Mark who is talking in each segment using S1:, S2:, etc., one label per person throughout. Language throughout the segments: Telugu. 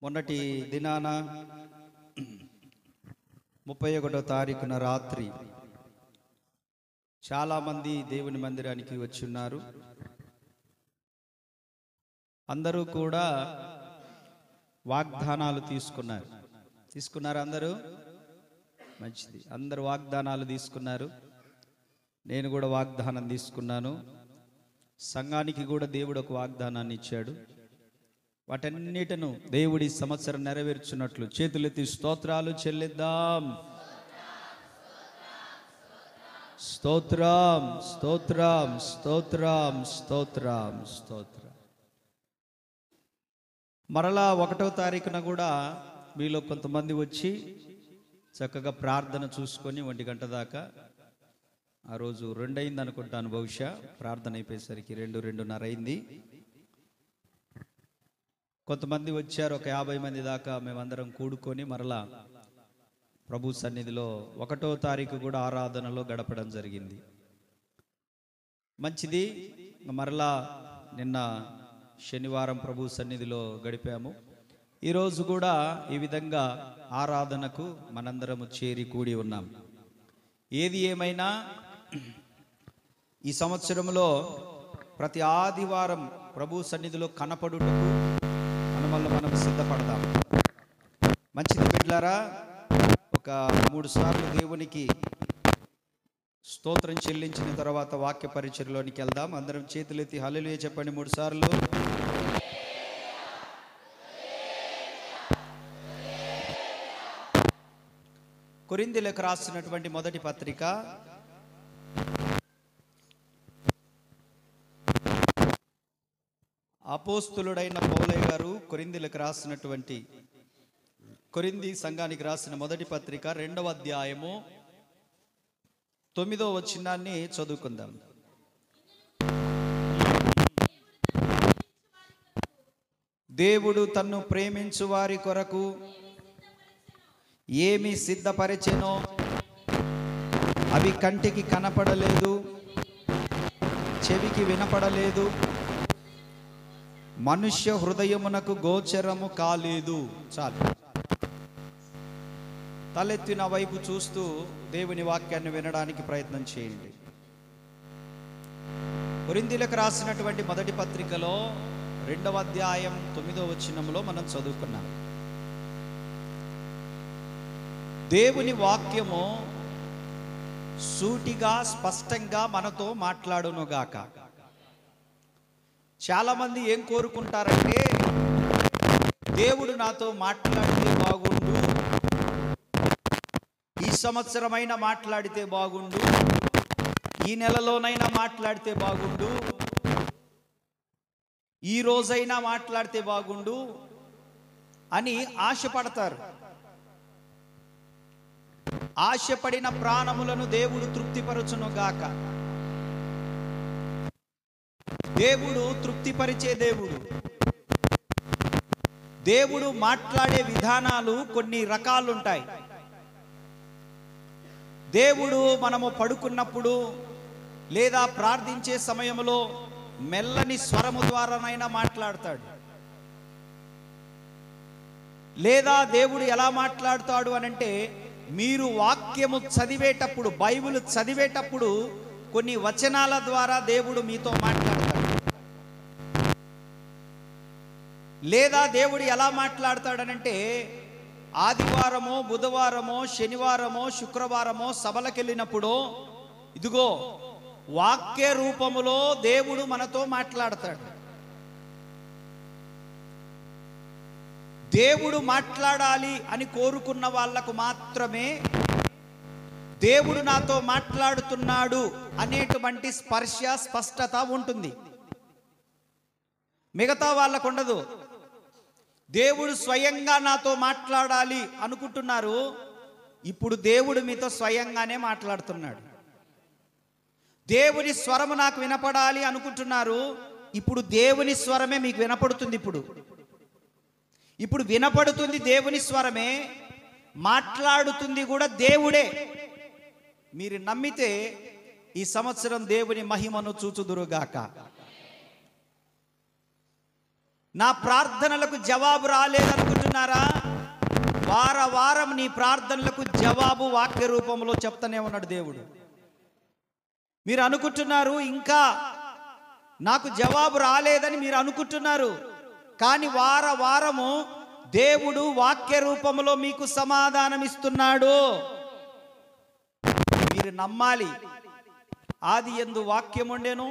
S1: మొన్నటి దినాన 31వ తారీఖున రాత్రి చాలామంది దేవుని మందిరానికి వచ్చి ఉన్నారు. అందరూ కూడా వాగ్దానాలు తీసుకున్నారు. అందరూ మంచిది. అందరూ వాగ్దానాలు తీసుకున్నారు. నేను కూడా వాగ్దానం తీసుకున్నాను. సంఘానికి కూడా దేవుడు ఒక వాగ్దానాన్ని ఇచ్చాడు. వాటన్నిటిను దేవుడి సంవత్సరం నెరవేర్చున్నట్లు చేతులెత్తి స్తోత్రాలు చెల్లిద్దాం. స్తోత్రం స్తోత్రం స్తోత్రం స్తోత్రం స్తోత్రం. మరలా 1వ తారీఖున కూడా మీలో కొంతమంది వచ్చి చక్కగా ప్రార్థన చూసుకొని 1 గంట దాకా, ఆ రోజు 2 అయింది అనుకుంటాను, బహుశా ప్రార్థన అయిపోయేసరికి 2:30 అయింది. కొంతమంది వచ్చారు, ఒక 50 మంది దాకా మేమందరం కూడుకొని మరలా ప్రభు సన్నిధిలో 1వ తారీఖు కూడా ఆరాధనలో గడపడం జరిగింది. మంచిది. మరలా నిన్న శనివారం ప్రభు సన్నిధిలో గడిపాము. ఈరోజు కూడా ఈ విధంగా ఆరాధనకు మనందరము చేరి కూడి ఉన్నాం. ఏది ఏమైనా ఈ సంవత్సరంలో ప్రతి ఆదివారం ప్రభు సన్నిధిలో కనపడుటకు మనం సిద్ధపడదాం. మంచిది బిడ్డలారా. ఒక 3 సార్లు దేవునికి స్తోత్రం చెల్లించిన తర్వాత వాక్య పరిచర్లోనికి వెళ్దాం. అందరం చేతులెత్తి హల్లెలూయా చెప్పండి 3 సార్లు. కొరింథీయులకు రాసినటువంటి మొదటి పత్రిక అపోస్తులుడైన పౌలయ్య గారు కొరింథీయులకు రాసినటువంటి కొరింథీ సంఘానికి రాసిన మొదటి పత్రిక 2వ అధ్యాయము 9వ వచనాన్ని చదువుకుందాం. దేవుడు తన్ను ప్రేమించు వారి కొరకు ఏమి సిద్ధపరిచెనో అవి కంటికి కనపడలేదు, చెవికి వినపడలేదు, మనుష్య హృదయమునకు గోచరము కాలేదు. చాలు. తలెత్తిన వైపు చూస్తూ దేవుని వాక్యాన్ని వినడానికి ప్రయత్నం చేయండి. కొరింథీయులకు రాసినటువంటి మొదటి పత్రికలో 2వ అధ్యాయం 9వ వచనంలో మనం చదువుకున్నాం. దేవుని వాక్యము సూటిగా స్పష్టంగా మనతో మాట్లాడునుగాక. చాలామంది ఏం కోరుకుంటారంటే, దేవుడు నాతో మాట్లాడితే బాగుండు, ఈ సంవత్సరమైనా మాట్లాడితే బాగుండు, ఈ నెలలోనైనా మాట్లాడితే బాగుండు, ఈ రోజైనా మాట్లాడితే బాగుండు అని ఆశపడతారు. ఆశపడిన ప్రాణములను దేవుడు తృప్తిపరచునుగాక. దేవుడు తృప్తిపరిచే దేవుడు. దేవుడు మాట్లాడే విధానాలు కొన్ని రకాలుంటాయి. దేవుడు మనము పడుకున్నప్పుడు లేదా ప్రార్థించే సమయంలో మెల్లని స్వరము ద్వారానైనా మాట్లాడతాడు. లేదా దేవుడు ఎలా మాట్లాడతాడు అనంటే, మీరు వాక్యము చదివేటప్పుడు, బైబిల్ చదివేటప్పుడు కొన్ని వచనాల ద్వారా దేవుడు మీతో మాట్లాడతాడు. లేదా దేవుడు ఎలా మాట్లాడతాడనంటే, ఆదివారమో బుధవారమో శనివారమో శుక్రవారమో సభలకు వెళ్ళినప్పుడు ఇదిగో వాక్య రూపములో దేవుడు మనతో మాట్లాడతాడు. దేవుడు మాట్లాడాలి అని కోరుకున్న వాళ్లకు మాత్రమే దేవుడు నాతో మాట్లాడుతున్నాడు అనేటువంటి స్పర్శ, స్పష్టత ఉంటుంది. మిగతా వాళ్ళకు ఉండదు. దేవుడు స్వయంగా నాతో మాట్లాడాలి అనుకుంటున్నారు, ఇప్పుడు దేవుడు మీతో స్వయంగానే మాట్లాడుతున్నాడు. దేవుని స్వరము నాకు వినపడాలి అనుకుంటున్నారు, ఇప్పుడు దేవుని స్వరమే మీకు వినపడుతుంది. ఇప్పుడు వినపడుతుంది దేవుని స్వరమే, మాట్లాడుతుంది కూడా దేవుడే. మీరు నమ్మితే ఈ సంవత్సరం దేవుని మహిమను చూచుదురుగాక. నా ప్రార్థనలకు జవాబు రాలేదనుకుంటున్నారు, అనుకుంటున్నారా? వారం నీ ప్రార్థనలకు జవాబు వాక్య రూపంలో చెప్తానే ఉన్నాడు దేవుడు. మీరు అనుకుంటున్నారు ఇంకా నాకు జవాబు రాలేదని మీరు అనుకుంటున్నారు, కానీ వారము దేవుడు వాక్య రూపంలో మీకు సమాధానం ఇస్తున్నాడు. మీరు నమ్మాలి. ఆదియందు వాక్యం ఉండెను,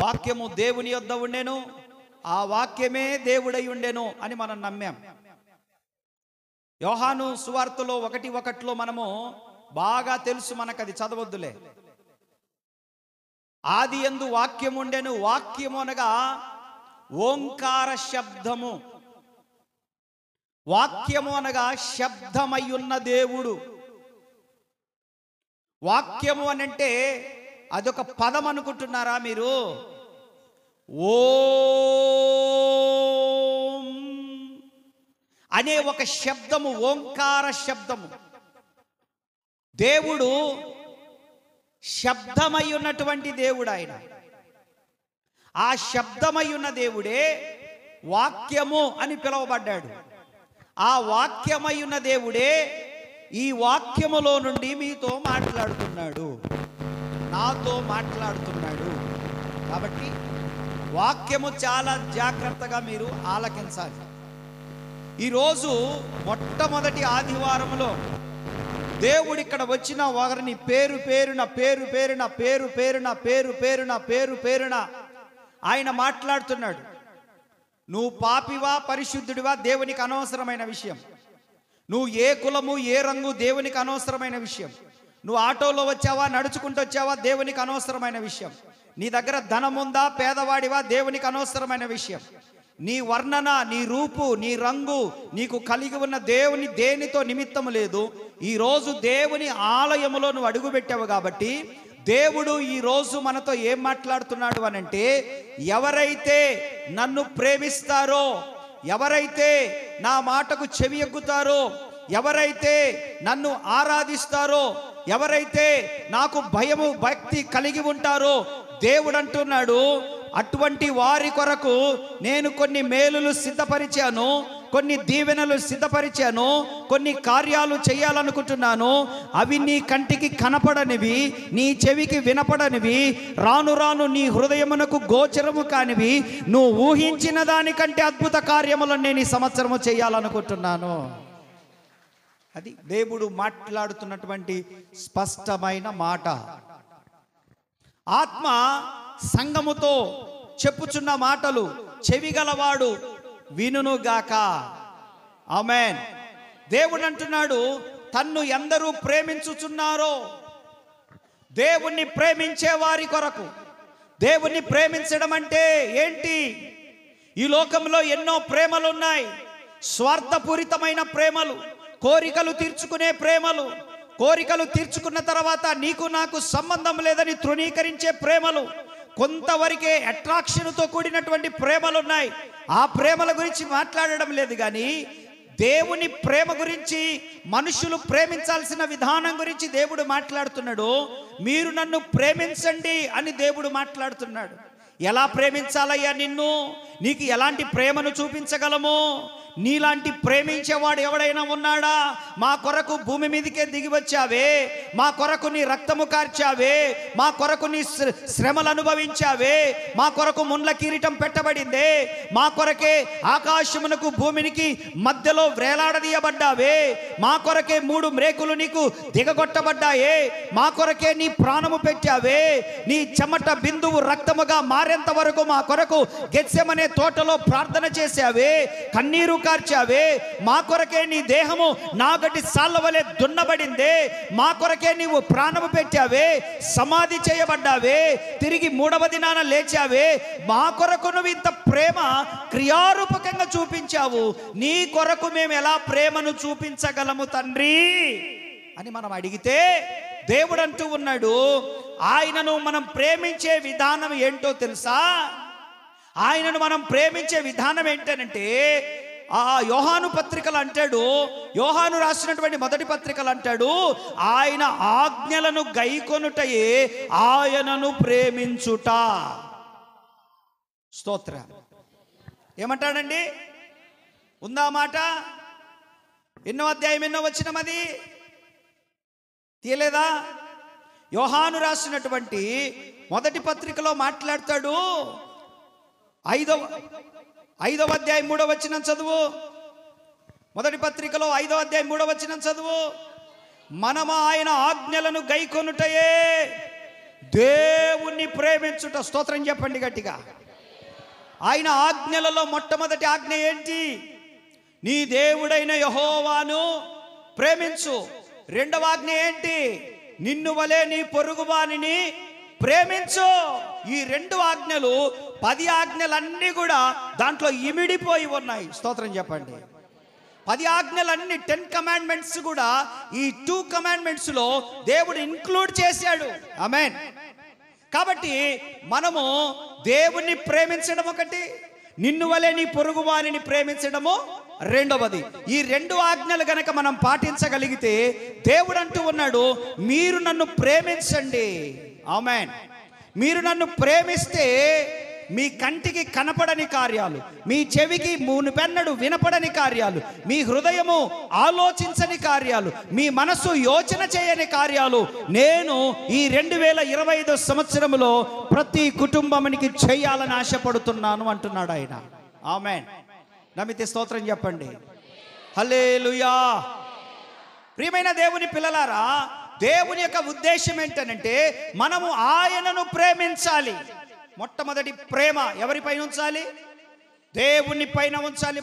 S1: వాక్యము దేవుని యొద్ద ఉండెను, ఆ వాక్యమే దేవుడై ఉండెను అని మనం నమ్మాం. యోహాను సువార్తలో 1:1 మనము బాగా తెలుసు, మనకు అది చదవద్దులే. ఆదియందు వాక్యం ఉండెను, వాక్యము అనగా ఓంకార శబ్దము. వాక్యము అనగా శబ్దమై ఉన్న దేవుడు. వాక్యము అని అంటే అదొక పదం అనుకుంటున్నారా మీరు? ఓం అనే ఒక శబ్దము, ఓంకార శబ్దము. దేవుడు శబ్దమై ఉన్నటువంటి దేవుడు ఆయన. ఆ శబ్దమై ఉన్న దేవుడే వాక్యము అని పిలువబడ్డాడు. ఆ వాక్యమై ఉన్న దేవుడే ఈ వాక్యములో నుండి మీతో మాట్లాడుతున్నాడు, నాతో మాట్లాడుతున్నాడు. కాబట్టి వాక్యము చాలా జాగ్రత్తగా మీరు ఆలకించాలి. ఈరోజు మొట్టమొదటి ఆదివారంలో దేవుడు ఇక్కడ వచ్చిన వారిని పేరు పేరున ఆయన మాట్లాడుతున్నాడు. నువ్వు పాపివా పరిశుద్ధుడివా దేవునికి అనవసరమైన విషయం. నువ్వు ఏ కులము ఏ రంగు దేవునికి అనవసరమైన విషయం. నువ్వు ఆటోలో వచ్చావా నడుచుకుంటూ వచ్చావా దేవునికి అనవసరమైన విషయం. నీ దగ్గర ధనం ఉందా పేదవాడివా దేవునికి అనవసరమైన విషయం. నీ వర్ణన, నీ రూపు, నీ రంగు నీకు కలిగి ఉన్న దేవుని దేనితో నిమిత్తము లేదు. ఈరోజు దేవుని ఆలయములో నువ్వు అడుగుపెట్టావు కాబట్టి దేవుడు ఈరోజు మనతో ఏం మాట్లాడుతున్నాడు అనంటే, ఎవరైతే నన్ను ప్రేమిస్తారో, ఎవరైతే నా మాటకు చెవి ఎగ్గుతారో, ఎవరైతే నన్ను ఆరాధిస్తారో, ఎవరైతే నాకు భయము భక్తి కలిగి ఉంటారో, దేవుడు అంటున్నాడు అటువంటి వారి కొరకు నేను కొన్ని మేలులు సిద్ధపరిచాను, కొన్ని దీవెనలు సిద్ధపరిచాను, కొన్ని కార్యాలు చేయాలనుకుంటున్నాను. అవి నీ కంటికి కనపడనివి, నీ చెవికి వినపడనివి, రాను రాను నీ హృదయమునకు గోచరము కానివి, నువ్వు ఊహించిన దానికంటే అద్భుత కార్యములను నేను ఈ సంవత్సరము చేయాలనుకుంటున్నాను. అది దేవుడు మాట్లాడుతున్నటువంటి స్పష్టమైన మాట. ఆత్మ సంఘముతో చెప్పుచున్న మాటలు చెవిగలవాడు వినుగాక. ఆమేన్. దేవుడు అంటున్నాడు, తన్ను ఎందరూ ప్రేమించుచున్నారో, దేవుణ్ణి ప్రేమించే వారి కొరకు. దేవుణ్ణి ప్రేమించడం అంటే ఏంటి? ఈ లోకంలో ఎన్నో ప్రేమలు ఉన్నాయి. స్వార్థపూరితమైన ప్రేమలు, కోరికలు తీర్చుకునే ప్రేమలు, కోరికలు తీర్చుకున్న తర్వాత నీకు నాకు సంబంధం లేదని తృణీకరించే ప్రేమలు, కొంతవరకే అట్రాక్షన్తో కూడినటువంటి ప్రేమలు ఉన్నాయి. ఆ ప్రేమల గురించి మాట్లాడడం లేదు, కానీ దేవుని ప్రేమ గురించి, మనుషులు ప్రేమించాల్సిన విధానం గురించి దేవుడు మాట్లాడుతున్నాడు. మీరు నన్ను ప్రేమించండి అని దేవుడు మాట్లాడుతున్నాడు. ఎలా ప్రేమించాలయ్యా నిన్ను? నీకు ఎలాంటి ప్రేమను చూపించగలము? నీలాంటి ప్రేమించేవాడు ఎవడైనా ఉన్నాడా? మా కొరకు భూమి మీదకే దిగి వచ్చావే, మా కొరకు నీ రక్తము కార్చావే, మా కొరకు నీ శ్రమలు అనుభవించావే, మా కొరకు ముండ్ల కిరీటం పెట్టబడిందే, మా కొరకే ఆకాశమునకు భూమినికి మధ్యలో వ్రేలాడదీయబడ్డావే, మా కొరకే 3 మ్రేకులు నీకు దిగగొట్టబడ్డాయే, మా కొరకే నీ ప్రాణము పెట్టావే, నీ చెమట బిందువు రక్తముగా మారేంత వరకు మా కొరకు గెత్సెమనే తోటలో ప్రార్థన చేశావే, కన్నీరు కార్చావే, మా కొరకే నీ దేహము నాగటి సాళ్ళ వలె దున్నబడిందే, మా కొరకే నీవు ప్రాణము పెట్టావే, సమాధి చేయబడ్డావే, తిరిగి 3వ దినాన లేచావే, మా కొరకు నువ్వు ఇంత ప్రేమ క్రియారూపకంగా చూపించావు. నీ కొరకు మేము ఎలా ప్రేమను చూపించగలము తండ్రి అని మనం అడిగితే, దేవుడు అంటూ ఉన్నాడు, ఆయనను మనం ప్రేమించే విధానం ఏంటో తెలుసా? ఆయనను మనం ప్రేమించే విధానం ఏంటనంటే, ఆ యోహాను పత్రికలు అంటాడు, యోహాను రాసినటువంటి మొదటి పత్రికలు అంటాడు, ఆయన ఆజ్ఞలను గైకొనుటయే ఆయనను ప్రేమించుట. స్తోత్ర. ఏమంటాడండి? ఉందా మాట? ఎన్నో అధ్యాయం ఎన్నో వచనం అది తీయలేదా? యోహాను రాసినటువంటి మొదటి పత్రికలో మాట్లాడతాడు. 5వ అధ్యాయం 3వ వచనం చదువు. మొదటి పత్రికలో 5వ అధ్యాయం 3వ వచనం చదువు. మనము ఆయన ఆజ్ఞలను గైకొనుటయే దేవుణ్ణి ప్రేమించుట. స్తోత్రం చెప్పండి గట్టిగా. ఆయన ఆజ్ఞలలో మొట్టమొదటి ఆజ్ఞ ఏంటి? నీ దేవుడైన యెహోవాను ప్రేమించు. రెండవ ఆజ్ఞ ఏంటి? నిన్ను వలె నీ పొరుగువానిని ప్రేమించు. ఈ 2 ఆజ్ఞలు 10 ఆజ్ఞలన్నీ కూడా దాంట్లో ఇమిడిపోయి ఉన్నాయి. స్తోత్రం చెప్పండి. 10 ఆజ్ఞలన్నీ 10 కమాండ్మెంట్స్ కూడా ఈ 2 కమాండ్మెంట్స్ లో దేవుడు ఇంక్లూడ్ చేశాడు. ఆమేన్. కాబట్టి మనము దేవుణ్ణి ప్రేమించడం ఒకటి, నిన్ను వలె నీ పొరుగు వారిని ప్రేమించడము రెండవది. ఈ 2 ఆజ్ఞలు గనక మనం పాటించగలిగితే దేవుడు అంటూ ఉన్నాడు, మీరు నన్ను ప్రేమించండి. ఆమేన్. మీరు నన్ను ప్రేమిస్తే మీ కంటికి కనపడని కార్యాలు, మీ చెవికి మునుపెన్నడు వినపడని కార్యాలు, మీ హృదయము ఆలోచించని కార్యాలు, మీ మనసు యోచన చేయని కార్యాలు నేను ఈ 2025 సంవత్సరంలో ప్రతి కుటుంబానికి చేయాలని ఆశపడుతున్నాను అంటున్నాడు ఆయన. ఆమేన్. నమ్మితే స్తోత్రం చెప్పండి. హల్లెలూయా. ప్రియమైన దేవుని పిల్లలారా, దేవుని యొక్క ఉద్దేశం ఏంటనంటే మనము ఆయనను ప్రేమించాలి. మొట్టమొదటి ప్రేమ ఎవరిపైన ఉంచాలి? దేవుని పైన ఉంచాలి.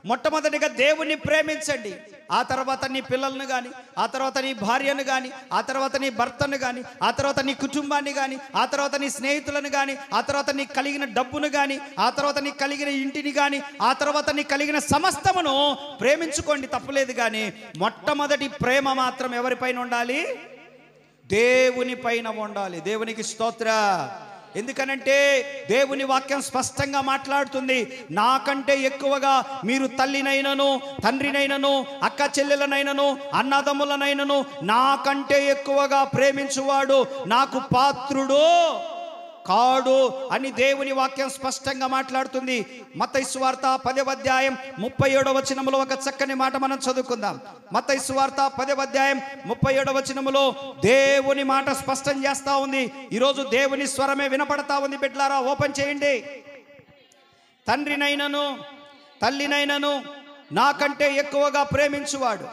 S1: మొట్టమొదటిగా దేవుణ్ణి ప్రేమించండి. ఆ తర్వాత నీ పిల్లలను కానీ, ఆ తర్వాత నీ భార్యను కానీ, ఆ తర్వాత నీ భర్తను కానీ, ఆ తర్వాత నీ కుటుంబాన్ని కానీ, ఆ తర్వాత నీ స్నేహితులను కానీ, ఆ తర్వాత నీకు కలిగిన డబ్బును కానీ, ఆ తర్వాత నీకు కలిగిన ఇంటిని కానీ, ఆ తర్వాత నీకు కలిగిన సమస్తమును ప్రేమించుకోండి, తప్పులేదు. కానీ మొట్టమొదటి ప్రేమ మాత్రం ఎవరిపైన ఉండాలి? దేవుని పైన ఉండాలి. దేవునికి స్తోత్ర. ఎందుకనంటే దేవుని వాక్యం స్పష్టంగా మాట్లాడుతుంది, నాకంటే ఎక్కువగా మీరు తల్లినైనను, తండ్రినైనను, అక్క చెల్లెలనైనను, అన్నదమ్ములనైనను నాకంటే ఎక్కువగా ప్రేమించువాడు నాకు పాత్రుడు కాడు అని దేవుని వాక్యం స్పష్టంగా మాట్లాడుతుంది. మత్తయి సువార్త 10వ అధ్యాయం 37వ వచనములో ఒక చక్కని మాట మనం చదువుకుందాం. మత్తయి సువార్త 10వ అధ్యాయం 37వ వచనములో దేవుని మాట స్పష్టం చేస్తా ఉంది. ఈరోజు దేవుని స్వరమే వినపడతా ఉంది. బిడ్డలారా, ఓపెన్ చేయండి. తండ్రినైనను తల్లినైనను నాకంటే ఎక్కువగా ప్రేమించువాడు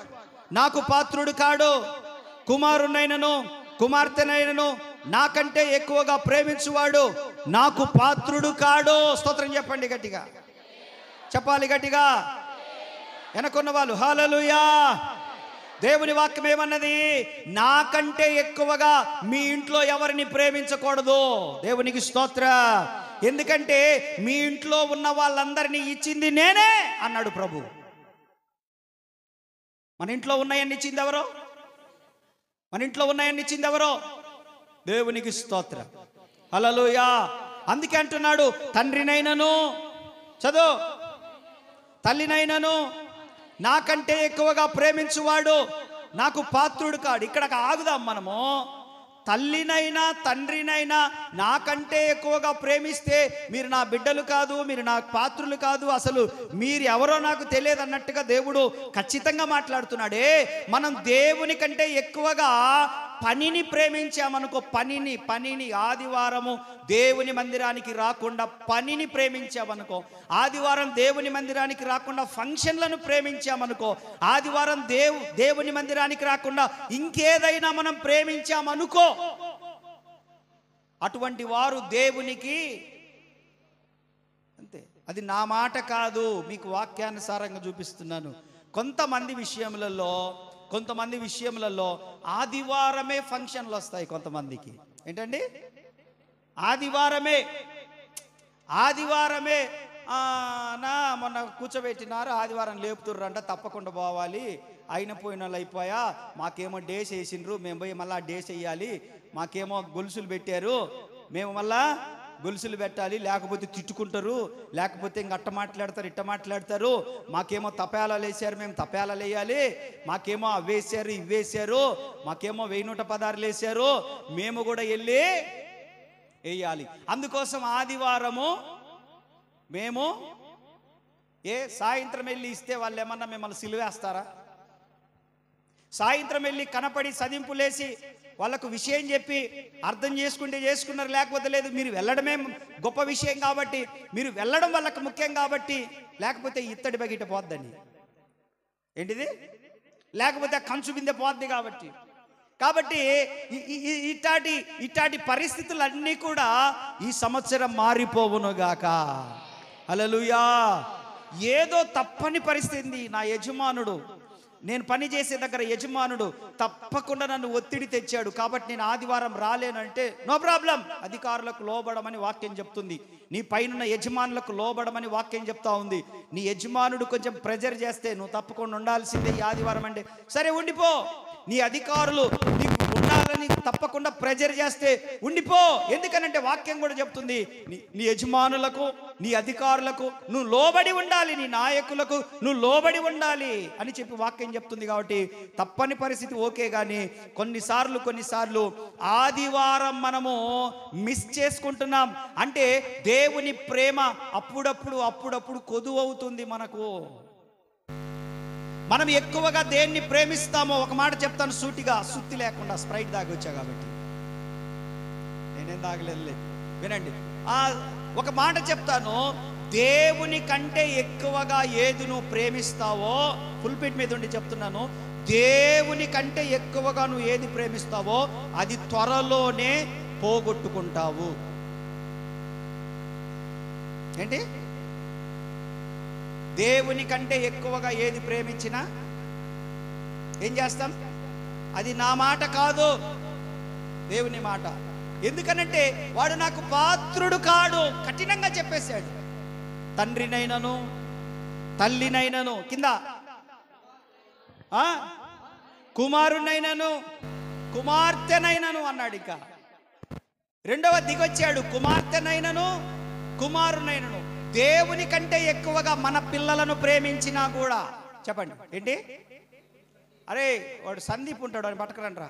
S1: నాకు పాత్రుడు కాడు. కుమారునైనను కుమార్తెనైనను నాకంటే ఎక్కువగా ప్రేమించువాడు నాకు పాత్రుడు కాడు. స్తోత్రం చెప్పండి గట్టిగా. చెప్పాలి గట్టిగా. వెనకున్న వాళ్ళు హల్లెలూయా. దేవుని వాక్యం ఏమన్నది? నాకంటే ఎక్కువగా మీ ఇంట్లో ఎవరిని ప్రేమించకూడదు. దేవునికి స్తోత్ర. ఎందుకంటే మీ ఇంట్లో ఉన్న వాళ్ళందరినీ ఇచ్చింది నేనే అన్నాడు ప్రభు. మన ఇంట్లో ఉన్నాయన్ని ఇచ్చింది ఎవరో? మన ఇంట్లో ఉన్నాయన్ని ఇచ్చింది ఎవరో? దేవునికి స్తోత్ర. హల్లెలూయా. అందుకే అంటున్నాడు, తండ్రినైనను చదువు, తల్లినైనను నాకంటే ఎక్కువగా ప్రేమించువాడు నాకు పాత్రుడు కాడు. ఇక్కడ ఆగుదాం మనము. తల్లినైనా తండ్రినైనా నాకంటే ఎక్కువగా ప్రేమిస్తే మీరు నా బిడ్డలు కాదు, మీరు నా పాత్రులు కాదు, అసలు మీరు ఎవరో నాకు తెలియదు అన్నట్టుగా దేవుడు ఖచ్చితంగా మాట్లాడుతున్నాడే. మనం దేవుని కంటే ఎక్కువగా పనిని ప్రేమించామనుకో, పనిని ఆదివారము దేవుని మందిరానికి రాకుండా పనిని ప్రేమించామనుకో, ఆదివారం దేవుని మందిరానికి రాకుండా ఫంక్షన్లను ప్రేమించామనుకో, ఆదివారం దేవుని మందిరానికి రాకుండా ఇంకేదైనా మనం ప్రేమించామనుకో, అటువంటి వారు దేవునికి అంతే. అది నా మాట కాదు, మీకు వాక్యానుసారంగా చూపిస్తున్నాను. కొంతమంది విషయములలో ఆదివారమే ఫంక్షన్లు వస్తాయి. కొంతమందికి ఏంటండి? ఆదివారమే నా మొన్న కూర్చోబెట్టినారు, ఆదివారం లేపుతుర్రంట, తప్పకుండా పోవాలి, అయిన పోయిన వాళ్ళు అయిపోయా, మాకేమో డేస్ వేసిండ్రు, మేము పోయి మళ్ళీ డేస్ వేయాలి, మాకేమో గొలుసులు పెట్టారు, మేము మళ్ళా గొలుసులు పెట్టాలి, లేకపోతే తిట్టుకుంటారు, లేకపోతే ఇంక అట్ట మాట్లాడతారు ఇట్ట మాట్లాడతారు, మాకేమో తపేలాలు వేసారు, మేము తపేలాలు వేయాలి, మాకేమో అవేసారు ఇవేసారు, మాకేమో 1116 వేసారు, మేము కూడా వెళ్ళి వేయాలి. అందుకోసం ఆదివారము మేము సాయంత్రం వెళ్ళి ఇస్తే వాళ్ళు ఏమన్నా మిమ్మల్ని సిలువేస్తారా? సాయంత్రం వెళ్ళి కనపడి సదింపులేసి వాళ్ళకు విషయం చెప్పి అర్థం చేసుకుంటే చేసుకున్నారు, లేకపోతే లేదు. మీరు వెళ్ళడమే గొప్ప విషయం కాబట్టి, మీరు వెళ్ళడం వాళ్ళకు ముఖ్యం కాబట్టి, లేకపోతే ఇత్తడి బగిట పోద్దండి. ఏంటిది? లేకపోతే కంచు బిందె పోద్ది కాబట్టి. ఇట్లాంటి పరిస్థితులన్నీ కూడా ఈ సంవత్సరం మారిపోవునుగాక. హల్లెలూయా. ఏదో తప్పని పరిస్థితి, నా యజమానుడు, నేను పని చేసే దగ్గర యజమానుడు తప్పకుండా నన్ను ఒత్తిడి తెచ్చాడు కాబట్టి నేను ఆదివారం రాలేనంటే నో ప్రాబ్లం. అధికారులకు లోబడమని వాక్యం చెప్తుంది. నీ పైన యజమానులకు లోబడమని వాక్యం చెప్తా ఉంది. నీ యజమానుడు కొంచెం ప్రెజర్ చేస్తే నువ్వు తప్పకుండా ఉండాల్సిందే ఈ ఆదివారం అంటే, సరే ఉండిపో. నీ అధికారులు నీకు ఉండాలని తప్పకుండా ప్రెజర్ చేస్తే ఉండిపో. ఎందుకనంటే వాక్యం కూడా చెప్తుంది, నీ యజమానులకు, నీ అధికారులకు నువ్వు లోబడి ఉండాలి, నీ నాయకులకు నువ్వు లోబడి ఉండాలి అని చెప్పి వాక్యం చెప్తుంది. కాబట్టి తప్పని పరిస్థితి ఓకే, కానీ కొన్నిసార్లు ఆదివారం మనము మిస్ చేసుకుంటున్నాం. అంటే దేవుని ప్రేమ అప్పుడప్పుడు కొదువు అవుతుంది మనకు. మనం ఎక్కువగా దేన్ని ప్రేమిస్తామో, ఒక మాట చెప్తాను సూటిగా, సుత్తి లేకుండా, స్ప్రైట్ దాగి వచ్చా కాబట్టి నేనేం తాగలేదు, వినండి. ఒక మాట చెప్తాను, దేవుని కంటే ఎక్కువగా ఏది నువ్వు ప్రేమిస్తావో, పుల్పిట్ మీద ఉండి చెప్తున్నాను, దేవుని కంటే ఎక్కువగా నువ్వు ఏది ప్రేమిస్తావో అది త్వరలోనే పోగొట్టుకుంటావు. ఏంటి? దేవుని కంటే ఎక్కువగా ఏది ప్రేమించినా ఏం చేస్తాం? అది నా మాట కాదు, దేవుని మాట. ఎందుకనంటే వాడు నాకు పాత్రుడు కాడు, కఠినంగా చెప్పేశాడు. తండ్రినైనను తల్లినైనను, కింద కుమారునైనను కుమార్తెనైనను అన్నాడు. ఇంకా రెండవ దిగొచ్చాడు, కుమార్తెనైనను కుమారునైనను. దేవుని కంటే ఎక్కువగా మన పిల్లలను ప్రేమించినా కూడా, చెప్పండి ఏంటి? అరే వాడు సందీప్ ఉంటాడు, అని పట్టుకురండి రా,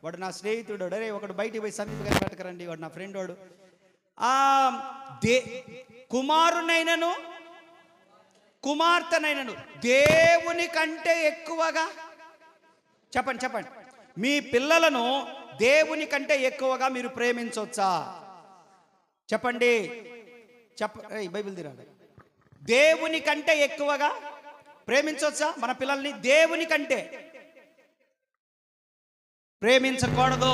S1: వాడు నా స్నేహితుడు. అరే ఒకడు బయటికి పోయి సందీప్ గారిని పట్టుకురండి, వాడు నా ఫ్రెండ్. వాడు కుమారునైనను కుమార్తెనైనను దేవుని కంటే ఎక్కువగా, చెప్పండి మీ పిల్లలను దేవుని కంటే ఎక్కువగా మీరు ప్రేమించవచ్చా? చెప్పండి. బైబిల్ తీరాలి. దేవుని కంటే ఎక్కువగా ప్రేమించవచ్చా మన పిల్లల్ని? దేవుని కంటే ప్రేమించకూడదు.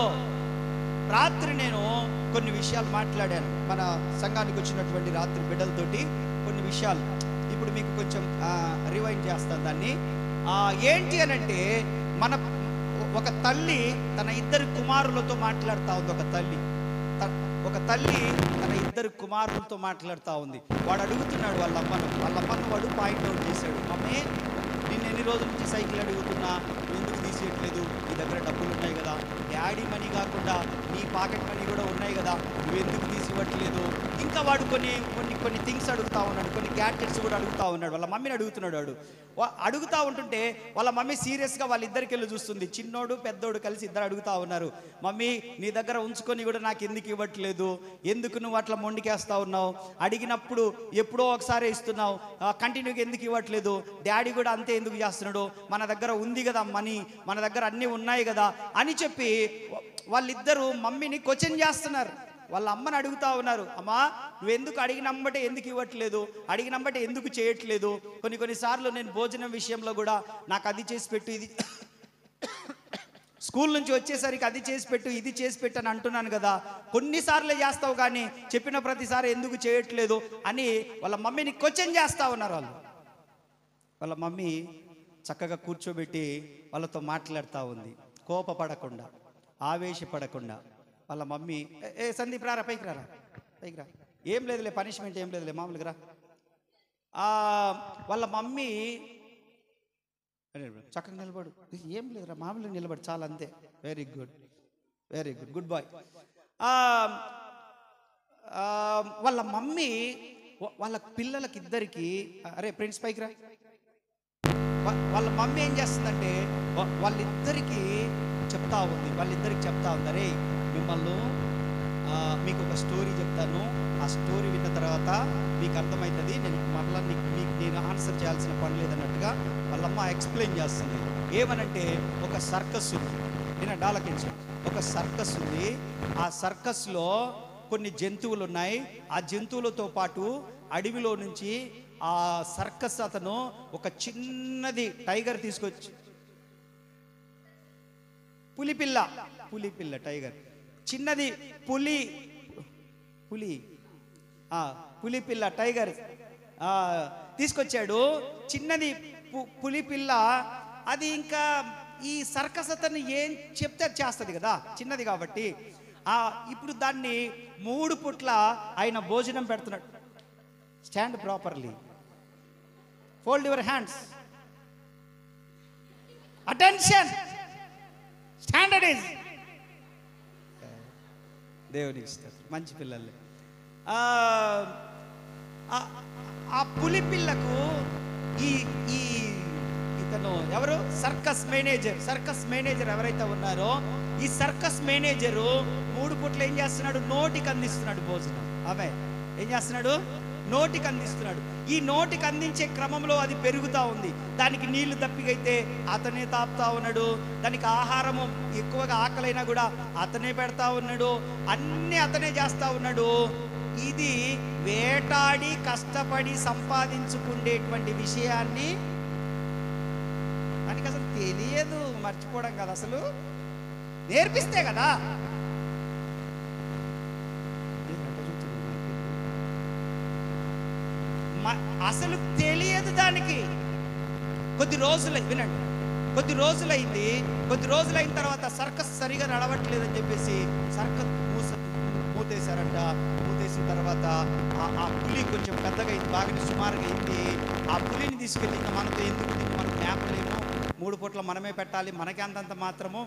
S1: రాత్రి నేను కొన్ని విషయాలు మాట్లాడాను, మన సంఘానికి వచ్చినటువంటి రాత్రి బిడ్డలతోటి కొన్ని విషయాలు. ఇప్పుడు మీకు కొంచెం రివైండ్ చేస్తాను దాన్ని. ఏంటి అనంటే, ఒక తల్లి తన ఇద్దరు కుమారులతో మాట్లాడుతూ ఉంది. ఒక తల్లి తన ఇద్దరు కుమారులతో మాట్లాడుతూ ఉంది. వాడు అడుగుతున్నాడు వాళ్ళ అమ్మను వాడు పాయింట్ అవుట్ చేశాడు. మమ్మీ, నిన్ను ఎన్ని రోజుల నుంచి సైకిల్ అడుగుతున్నా, ఎందుకు తీసేయట్లేదు? నీ దగ్గర డబ్బులు ఉన్నాయి కదా, డాడీ మనీ కాకుండా నీ పాకెట్ మనీ కూడా ఉన్నాయి కదా, నువ్వు ఎందుకు తీసివ్వట్లేదు? ఇంకా వాడు కొన్ని థింగ్స్ అడుగుతూ ఉన్నాడు, కొన్ని గ్యాడ్జెట్స్ కూడా అడుగుతూ ఉన్నాడు. వాళ్ళ మమ్మీని అడుగుతున్నాడు. అడుగుతూ ఉంటుంటే వాళ్ళ మమ్మీ సీరియస్గా వాళ్ళిద్దరికి వెళ్ళి చూస్తుంది. చిన్నోడు పెద్దోడు కలిసి ఇద్దరు అడుగుతూ ఉన్నారు, మమ్మీ నీ దగ్గర ఉంచుకొని కూడా నాకు ఎందుకు ఇవ్వట్లేదు? ఎందుకు నువ్వు అట్లా మొండికేస్తా ఉన్నావు? అడిగినప్పుడు ఎప్పుడో ఒకసారి ఇస్తున్నావు, కంటిన్యూగా ఎందుకు ఇవ్వట్లేదు? డాడీ కూడా అంతే ఎందుకు చేస్తున్నాడు? మన దగ్గర ఉంది కదా మనీ, మన దగ్గర అన్నీ ఉన్నాయి కదా అని చెప్పి వాళ్ళిద్దరూ మమ్మీని క్వశ్చన్ చేస్తున్నారు. వాళ్ళ అమ్మని అడుగుతా ఉన్నారు, అమ్మా నువ్వు ఎందుకు అడిగినమ్మటే ఎందుకు ఇవ్వట్లేదు? అడిగినమ్మటే ఎందుకు చేయట్లేదు? కొన్నిసార్లు నేను భోజనం విషయంలో కూడా నాకు అది చేసి పెట్టు, ఇది స్కూల్ నుంచి వచ్చేసరికి అది చేసి పెట్టు, ఇది చేసి పెట్టు అని అంటున్నాను కదా, కొన్నిసార్లే చేస్తావు కానీ చెప్పిన ప్రతిసారి ఎందుకు చేయట్లేదు అని వాళ్ళ మమ్మీని క్వశ్చన్ చేస్తూ ఉన్నారు. వాళ్ళ మమ్మీ చక్కగా కూర్చోబెట్టి వాళ్ళతో మాట్లాడుతూ ఉంది, కోపపడకుండా, ఆవేశపడకుండా. వాళ్ళ మమ్మీ, సందీప్ రారా, పైకి రా, ఏం లేదులే, పనిష్మెంట్ ఏం లేదులే, మామూలుగా రా. వాళ్ళ మమ్మీ చక్కగా నిలబడు, ఏం లేదురా, మామూలుగా నిలబడు చాలు, అంతే, వెరీ గుడ్, గుడ్ బాయ్. వాళ్ళ మమ్మీ వాళ్ళ పిల్లలకి ఇద్దరికి, అరే ప్రిన్స్ పైకి రా, వాళ్ళ మమ్మీ ఏం చేస్తుందంటే వాళ్ళిద్దరికి చెప్తా ఉంది, అరే మిమ్మల్ని మీకు ఒక స్టోరీ చెప్తాను. ఆ స్టోరీ విన్న తర్వాత మీకు అర్థమవుతుంది. నేను మరలా మీకు నేను ఆన్సర్ చేయాల్సిన పని లేదన్నట్టుగా వాళ్ళమ్మ ఎక్స్ప్లెయిన్ చేస్తుంది. ఏమనంటే, ఒక సర్కస్ ఉంది, నేను డాలకించు, ఒక సర్కస్ ఉంది. ఆ సర్కస్లో కొన్ని జంతువులు ఉన్నాయి. ఆ జంతువులతో పాటు అడవిలో నుంచి ఆ సర్కస్ అతను ఒక చిన్నది టైగర్ తీసుకొచ్చి, పులిపిల్ల టైగర్, చిన్నది పులిపిల్ల టైగర్ తీసుకొచ్చాడు. చిన్నది పులిపిల్ల. అది ఇంకా ఈ సర్కస్ అతను ఏం చెప్తే చేస్తుంది కదా, చిన్నది కాబట్టి. ఇప్పుడు దాన్ని 3 పూట్ల ఆయన భోజనం పెడుతున్నాడు. Stand properly, fold your hands, attention, standard is. దేవునికి ఇస్తారు మంచి పిల్లల్ని. ఆ పులి పిల్లకు ఇతను ఎవరు, సర్కస్ మేనేజర్ ఎవరైతే ఉన్నారో, ఈ సర్కస్ మేనేజరు 3 పూట్ల ఏం చేస్తున్నాడు, నోటికి అందిస్తున్నాడు భోజనం. ఆమె ఏం చేస్తున్నాడు, నోటికి అందిస్తున్నాడు. ఈ నోటికి అందించే క్రమంలో అది పెరుగుతూ ఉంది. దానికి నీళ్లు దప్పికైతే అతనే తాపుతా ఉన్నాడు. దానికి ఆహారము ఎక్కువగా ఆకలైనా కూడా అతనే పెడతా ఉన్నాడు. అన్నీ అతనే చేస్తా ఉన్నాడు. ఇది వేటాడి కష్టపడి సంపాదించుకునేటువంటి విషయాన్ని దానికి అసలు తెలియదు. మర్చిపోవడం కదా, అసలు నేర్పిస్తే కదా. అసలు తెలియదు దానికి. కొద్ది రోజులైన తర్వాత సర్కస్ సరిగా నడవట్లేదని చెప్పేసి సర్కస్ మూతేశారంట. మూతేసిన తర్వాత ఆ పులి కొంచెం పెద్దగా అయింది, బాగా సుమారుగా అయింది. ఆ పులిని తీసుకెళ్ళి మనతో ఎందుకు, మనకు మేపలేము, 3 పూట్ల మనమే పెట్టాలి, మనకి అంతంత మాత్రము,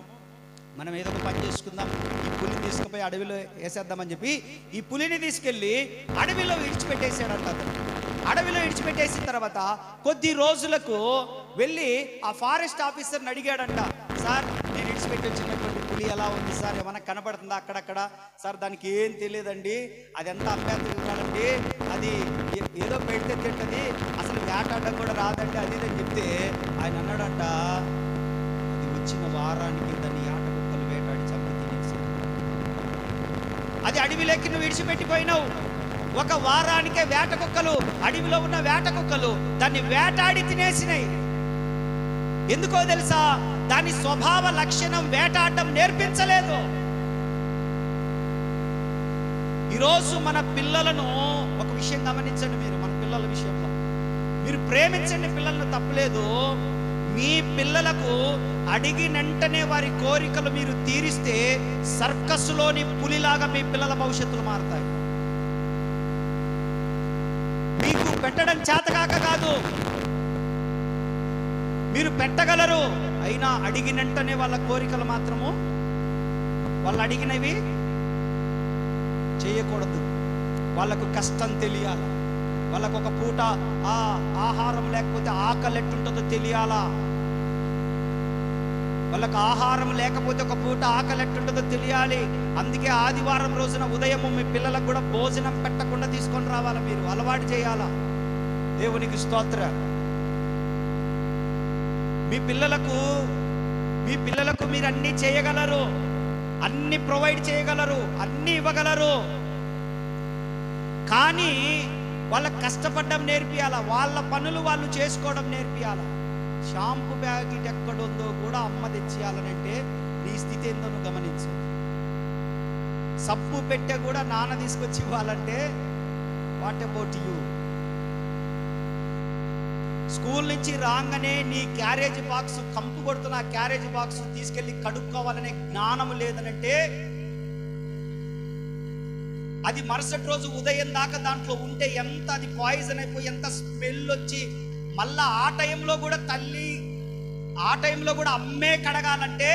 S1: మనం ఏదో ఒక పని చేసుకుందాం, ఈ పులిని తీసుకుపోయి అడవిలో వేసేద్దామని చెప్పి ఈ పులిని తీసుకెళ్ళి అడవిలో విడిచిపెట్టేశాడంట. అడవిలో విడిచిపెట్టేసిన తర్వాత కొద్ది రోజులకు వెళ్ళి ఆ ఫారెస్ట్ ఆఫీసర్ని అడిగాడంట, సార్ నేను విడిచిపెట్టి వచ్చినటువంటి పులి ఎలా ఉంది సార్, ఏమన్నా కనపడుతుందా అక్కడక్కడ? సార్ దానికి ఏం తెలియదండి, అది ఎంత అభ్యంతరండి, అది ఏదో పెడితే తింటది, అసలు వేటాడడం కూడా రాదండి, అది అని చెప్తే ఆయన అన్నాడంట, అది వచ్చిన వారానికి దాన్ని ఆట కుక్కలు వేటాడి చంపి తినేసి, అది అడవిలోకి నువ్వు విడిచిపెట్టిపోయినావు. ఒక వారానికే వేట కుక్కలు, అడవిలో ఉన్న వేట కుక్కలు దాన్ని వేటాడి తినేసినాయి. ఎందుకో తెలుసా? దాని స్వభావ లక్షణం వేటాడడం నేర్పించలేదు. ఈరోజు మన పిల్లలను ఒక విషయం గమనించండి. మీరు మన పిల్లల విషయంలో మీరు ప్రేమించండి, పిల్లలను తప్పలేదు. మీ పిల్లలకు అడిగినంటనే వారి కోరికలు మీరు తీరిస్తే సర్కస్సులోని పులిలాగా మీ పిల్లల భవిష్యత్తులు మారుతాయి. మీకు పెట్టడం చేతకాక కాదు, మీరు పెట్టగలరు. అయినా అడిగినంటనే వాళ్ళ కోరికలు మాత్రము, వాళ్ళు అడిగినవి చేయకూడదు. వాళ్ళకు కష్టం తెలియాలి. వాళ్ళకు ఒక పూట ఆహారం లేకపోతే ఆకలి ఎట్టుంటుందో తెలియాలా. వాళ్ళకు ఆహారం లేకపోతే ఒక పూట ఆకలి ఎట్టుంటుందో తెలియాలి. అందుకే ఆదివారం రోజున ఉదయం మీ పిల్లలకు కూడా భోజనం పెట్టకుండా తీసుకొని రావాలా, మీరు అలవాటు చేయాలా. దేవునికి స్తోత్రం. మీ పిల్లలకు మీరు అన్ని చేయగలరు, అన్ని ప్రొవైడ్ చేయగలరు, అన్ని ఇవ్వగలరు. కానీ వాళ్ళకి కష్టపడడం నేర్పియాలా, వాళ్ళ పనులు వాళ్ళు చేసుకోవడం నేర్పియాలా. షాంపూ ప్యాకెట్ ఎక్కడుందో కూడా అమ్మ తెచ్చియాలనంటే నీ స్థితి ఏందో నువ్వు గమనించు. సబ్బు పెట్టె కూడా నాన్న తీసుకొచ్చి ఇవ్వాలంటే వాట్ అబౌట్ యూ? స్కూల్ నుంచి రాగానే నీ క్యారేజ్ బాక్స్ కంపు కొడుతున్న క్యారేజ్ బాక్స్ తీసుకెళ్ళి కడుక్కోవాలనే జ్ఞానం లేదనంటే అది మరుసటి రోజు ఉదయం దాకా దాంట్లో ఉంటే ఎంత అది పాయిజన్ అయిపోయి ఎంత స్మెల్ వచ్చి మళ్ళా ఆ టైంలో కూడా తల్లి ఆ టైంలో కూడా అమ్మే కడగాలంటే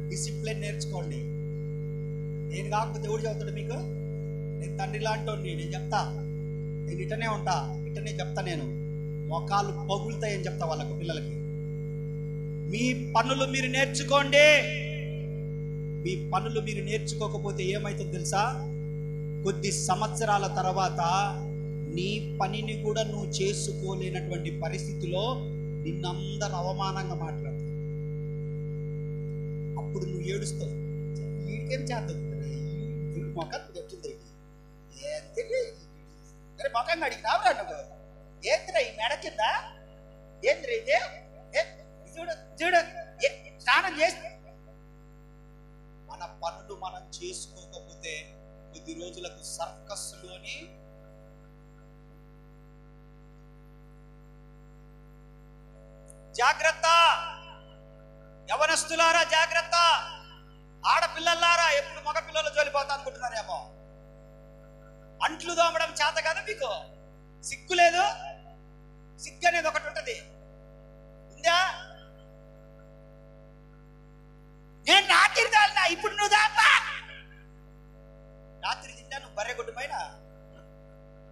S1: డిసిప్లిన్ నేర్చుకోండి. నేను కాకపోతే ఎవడు చెబుతాడు మీకు? నేను తండ్రి లాంటి నేను చెప్తా, నేను ఇటనే ఉంటా, ఇటనే చెప్తా. నేను మొఖాలు పగులుతాయని చెప్తా వాళ్ళకు, పిల్లలకి. మీ పనులు మీరు నేర్చుకోండి. మీ పనులు మీరు నేర్చుకోకపోతే ఏమైతుందో తెలుసా? కొద్ది సంవత్సరాల తర్వాత నీ పనిని కూడా నువ్వు చేసుకోలేనటువంటి పరిస్థితిలో నిన్నందరూ అవమానంగా మాట్లాడతారు. అప్పుడు నువ్వు ఏడుస్తావు, వీడికేం చేద్దాం మొఖం చెప్తుంది, మొఖంగా అడిగినావురా నువ్వు, ఏంద్రా ఈ మెడ కింద, ఏంద్రా ఇదే, చూడు చూడు స్నానం చేసి. మన పనులు మనం చేసుకోకపోతే కొద్ది రోజులకు సర్కస్లోని జాగ్రత్త, యవనస్తులారా జాగ్రత్త, ఆడపిల్లలారా ఎప్పుడు మగ పిల్లలు జోలిపోతా అనుకుంటున్నారేమో. అంట్లు దోమడం చేత కదా మీకు? సిగ్గు లేదు? సిగ్గు అనేది ఒకటి ఉంటది, ఉందా? నేను రాత్రి తాలినా, ఇప్పుడు నువ్వు దాపా. రాత్రి తింటా నువ్వు బర్రె గుడ్డు పైన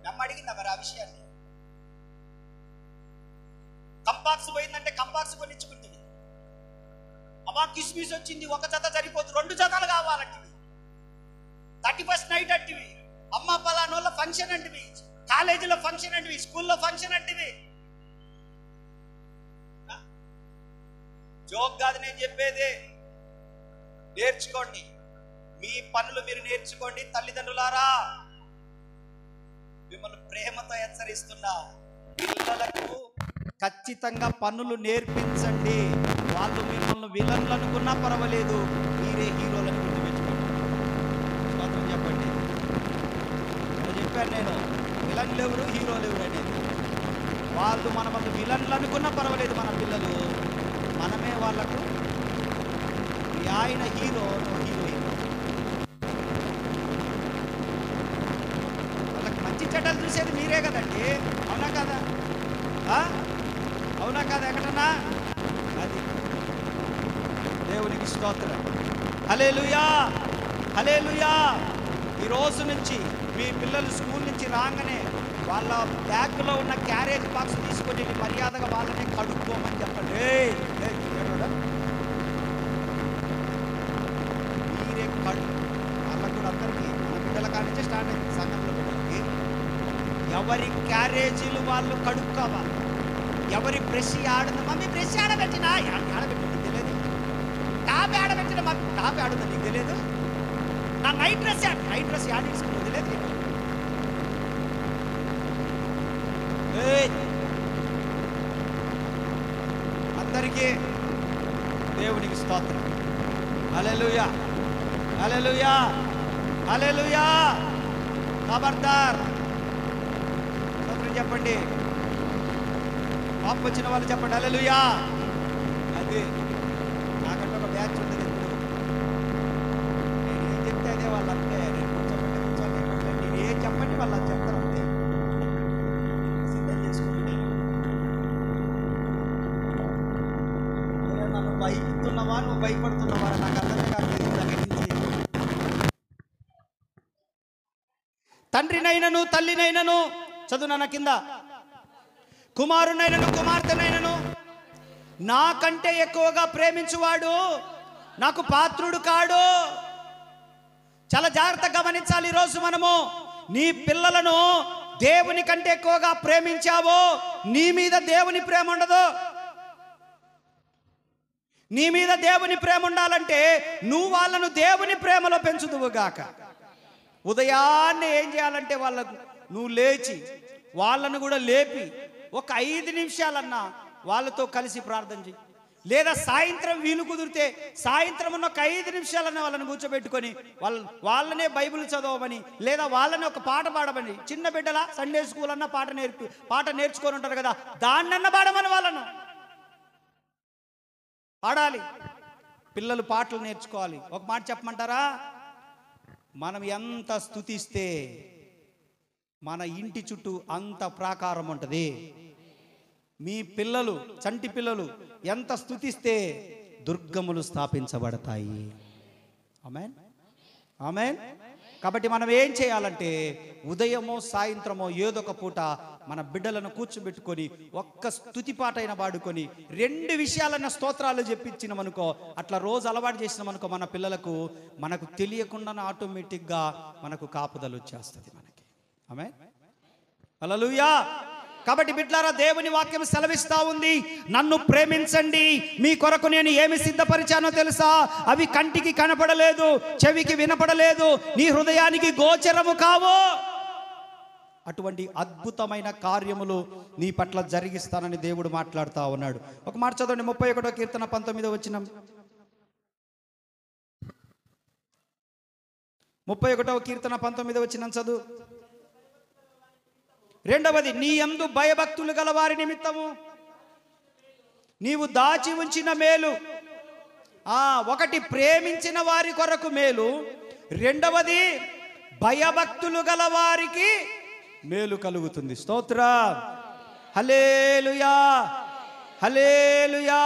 S1: నమ్మ అడిగిందా మరి ఆ విషయాన్ని? కంపాక్స్ పోయిందంటే కంపాక్స్ కొనిచ్చుకుంటుంది. అమ్మా కిస్మిస్ వచ్చింది, ఒక జత సరిపోతుంది, 2 జతలు కావాలంటివి. 31st నైట్ అంటివి, అమ్మ పలానోళ్ళ ఫంక్షన్ అంటివి, కాలేజీలో ఫంక్షన్ అంటివి, స్కూల్లో ఫంక్షన్ అంటివి. జోక్ కాదు నేను చెప్పేది, నేర్చుకోండి. మీ పనులు మీరు నేర్చుకోండి. తల్లిదండ్రులారా, మిమ్మల్ని ప్రేమతో హెచ్చరిస్తున్నా, పిల్లలకు ఖచ్చితంగా పనులు నేర్పించండి. వాళ్ళు మిమ్మల్ని విలన్లు అనుకున్నా పర్వాలేదు, మీరే హీరోలను గుర్తుపెట్టుకోండి. మాత్రం చెప్పండి. చెప్పాను నేను, విలన్లు ఎవరు హీరోలు ఎవరు అనేది. వాళ్ళు మన విలన్లు అనుకున్నా పర్వాలేదు, మన పిల్లలు, మనమే వాళ్ళకు ఆయన హీరో, హీరోయిన్. వాళ్ళకి మంచి చెడ్డలు చూసేది మీరే కదండి, అవునా కదా? అవునా కాదా? ఎక్కడన్నా అది దేవునికి స్తోత్రం. హల్లెలూయా, హల్లెలూయా. ఈ రోజు నుంచి మీ పిల్లలు స్కూల్ నుంచి రాగానే వాళ్ళ బ్యాగ్లో ఉన్న క్యారేజ్ బాక్స్ తీసుకొని మర్యాదగా వాళ్ళనే కడుక్కోమని చెప్పండి. మీరే వాళ్ళకు కూడా అందరికీ మన బిడ్డల కానించే స్టార్ట్ అయింది. సంఘంలో బిడ్డలకి ఎవరి క్యారేజీలు వాళ్ళు కడుక్కోవాలి. ఎవరి బ్రష్ ఆడుంది, మమ్మీ బ్రష్ ఆడబెట్టినా, ఆడబెట్టి నీకు తెలియదు. టాప్ ఆడబెట్టిన మమ్మీ టాప్ ఆడుంది నీకు తెలియదు. నా నైట్ డ్రెస్ ఆడించుకుని తెలియదు. అందరికీ దేవునికి స్తోత్రం. హల్లెలూయా, హల్లెలూయా, హల్లెలూయా. ఖబర్దార్, స్తోత్రం చెప్పండి. పాప వచ్చిన వాళ్ళు చెప్పండి హల్లెలూయా. అది నాకంటే ఒక బ్యాచ్ ఉంటుంది. నేను ఏం చెప్తే అదే వాళ్ళు అంటే, నేను కూర్చోబెట్టి నేను ఏం చెప్పండి వాళ్ళు అది చెప్తారు అంతే. సిద్ధం చేసుకుంటే నన్ను భయపడుతున్నావా, నువ్వు భయపడుతున్నావా నాకు అర్థమే కాదు. తండ్రినైనను తల్లినైనను, చదువు నా కింద, కుమారునైనను కుమార్తెనైనను నాకంటే ఎక్కువగా ప్రేమించువాడు నాకు పాత్రుడు కాడు. చాలా జాగ్రత్తగా గమనించాలి. ఈరోజు మనము నీ పిల్లలను దేవుని కంటే ఎక్కువగా ప్రేమించావో నీ మీద దేవుని ప్రేమ ఉండదు. నీ మీద దేవుని ప్రేమ ఉండాలంటే నువ్వు వాళ్ళను దేవుని ప్రేమలో పెంచుదువుగాక. ఉదయాన్నే ఏం చేయాలంటే వాళ్ళకు నువ్వు లేచి వాళ్ళను కూడా లేపి ఒక 5 నిమిషాలన్నా వాళ్ళతో కలిసి ప్రార్థన చేయి. లేదా సాయంత్రం వీలు కుదిరితే సాయంత్రం ఉన్న ఒక 5 నిమిషాలన్నా వాళ్ళని కూర్చోబెట్టుకొని వాళ్ళనే బైబిల్ చదవమని, లేదా వాళ్ళని ఒక పాట పాడమని. చిన్న బిడ్డల సండే స్కూల్ అన్న పాట నేర్చుకొని ఉంటారు కదా, దాన్నన్నా పాడమని వాళ్ళను పాడాలి. పిల్లలు పాటలు నేర్చుకోవాలి. ఒక మాట చెప్పమంటారా? మనం ఎంత స్తుతిస్తే మన ఇంటి చుట్టూ అంత ప్రాకారం ఉంటుంది. మీ పిల్లలు, చంటి పిల్లలు ఎంత స్తుతిస్తే దుర్గములు స్థాపించబడతాయి. ఆమేన్, ఆమేన్. కాబట్టి మనం ఏం చేయాలంటే ఉదయమో సాయంత్రమో ఏదొక పూట మన బిడ్డలను కూర్చోబెట్టుకొని ఒక్క స్తుతి పాటైన పాడుకొని 2 విషయాలన్న స్తోత్రాలు చెప్పించినామనుకో, అట్లా రోజు అలవాటు చేసినామనుకో, మన పిల్లలకు మనకు తెలియకుండానే ఆటోమేటిక్గా మనకు కాపుదలు వచ్చేస్తుంది మనకి. ఆమేన్, హల్లెలూయా. కాబట్టి బిడ్డలారా, దేవుని వాక్యం సెలవిస్తా ఉంది, నన్ను ప్రేమించండి, మీ కొరకు నేను ఏమి సిద్ధపరిచానో తెలుసా? అవి కంటికి కనపడలేదు, చెవికి వినపడలేదు, నీ హృదయానికి గోచరము కావు. అటువంటి అద్భుతమైన కార్యములు నీ పట్ల జరిగిస్తానని దేవుడు మాట్లాడుతూ ఉన్నాడు. ఒక మాట చదవండి, 31వ కీర్తన 19వ వచనం. 31వ కీర్తన 19వ వచనం చదువు. రెండవది, నీ యందు భయభక్తులు గల వారి నిమిత్తము నీవు దాచి ఉంచిన మేలు. ఒకటి ప్రేమించిన వారి కొరకు మేలు, రెండవది భయభక్తులు గల వారికి మేలు కలుగుతుంది. స్తోత్ర, హల్లెలూయా, హల్లెలూయా,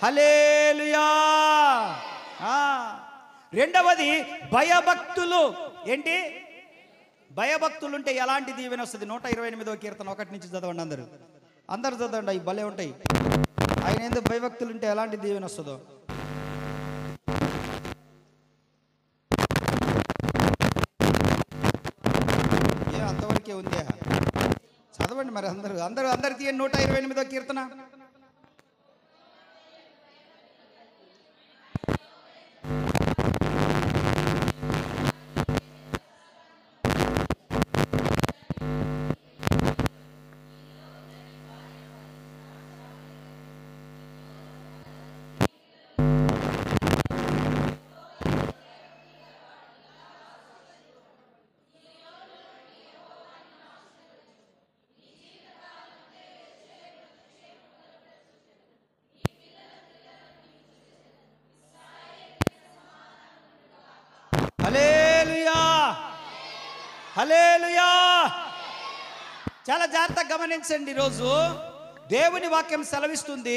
S1: హల్లెలూయా. రెండవది భయభక్తులు. ఏంటి భయభక్తులు? ఉంటే ఎలాంటి దీవెన వస్తుంది? 128వ కీర్తన 1 నుంచి చదవండి. అందరు చదవండి, అవి భలే ఉంటాయి. ఆయన ఎందుకు భయభక్తులు ఉంటే ఎలాంటి దీవెన వస్తుందో. అంతవరకే ఉందే, చదవండి మరి అందరు తీయండి. 128వ కీర్తన. హల్లెలూయా, హల్లెలూయా. చాలా జాగ్రత్తగా గమనించండి. ఈరోజు దేవుని వాక్యం సెలవిస్తుంది,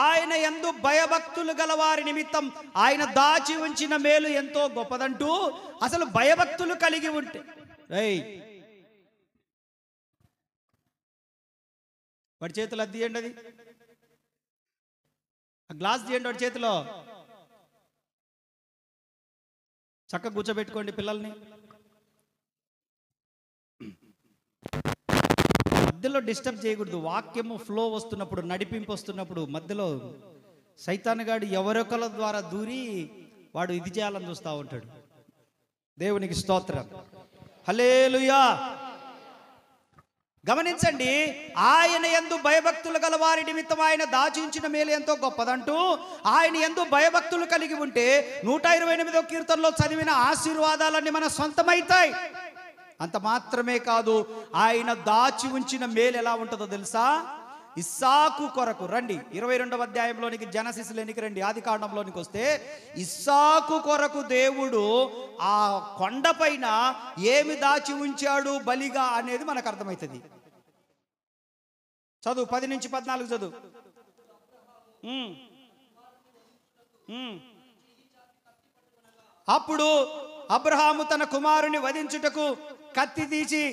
S1: ఆయన యందు భయభక్తులు గల వారి నిమిత్తం ఆయన దాచి ఉంచిన మేలు ఎంతో గొప్పదంటూ. అసలు భయభక్తులు కలిగి ఉంటే, వాడి చేతులు అది తీయండి, అది ఆ గ్లాస్ తీయండి వాడి చేతిలో. చక్కగా కూర్చోబెట్టుకోండి పిల్లల్ని. మధ్యలో డిస్టర్బ్ చేయకూడదు. వాక్యము ఫ్లో వస్తున్నప్పుడు, నడిపింపు వస్తున్నప్పుడు మధ్యలో సైతానుగాడు ఎవరొకల ద్వారా దూరి వాడు ఇది చేయాలని చూస్తూ ఉంటాడు. దేవునికి స్తోత్రం, హల్లెలూయా. గమనించండి, ఆయన యందు భయభక్తులు గల వారి నిమిత్తం ఆయన దాచించిన మేలు ఎంతో గొప్పదంటూ. ఆయన యందు భయభక్తులు కలిగి ఉంటే 128వ కీర్తనలో చదివిన ఆశీర్వాదాలన్నీ మన సొంతమైతాయి. అంత మాత్రమే కాదు, ఆయన దాచి ఉంచిన మేలు ఎలా ఉంటుందో తెలుసా? ఇస్సాకు కొరకు రండి, 22వ అధ్యాయంలోనికి, జనసిస్లోనికి రండి, ఆది కాండంలోనికి వస్తే ఇస్సాకు కొరకు దేవుడు ఆ కొండపైన ఏమి దాచి ఉంచాడు బలిగా అనేది మనకు అర్థమవుతుంది. చదువు 10 నుంచి 14 చదువు. అప్పుడు అబ్రహాము తన కుమారుని వధించుటకు కత్తి తీసి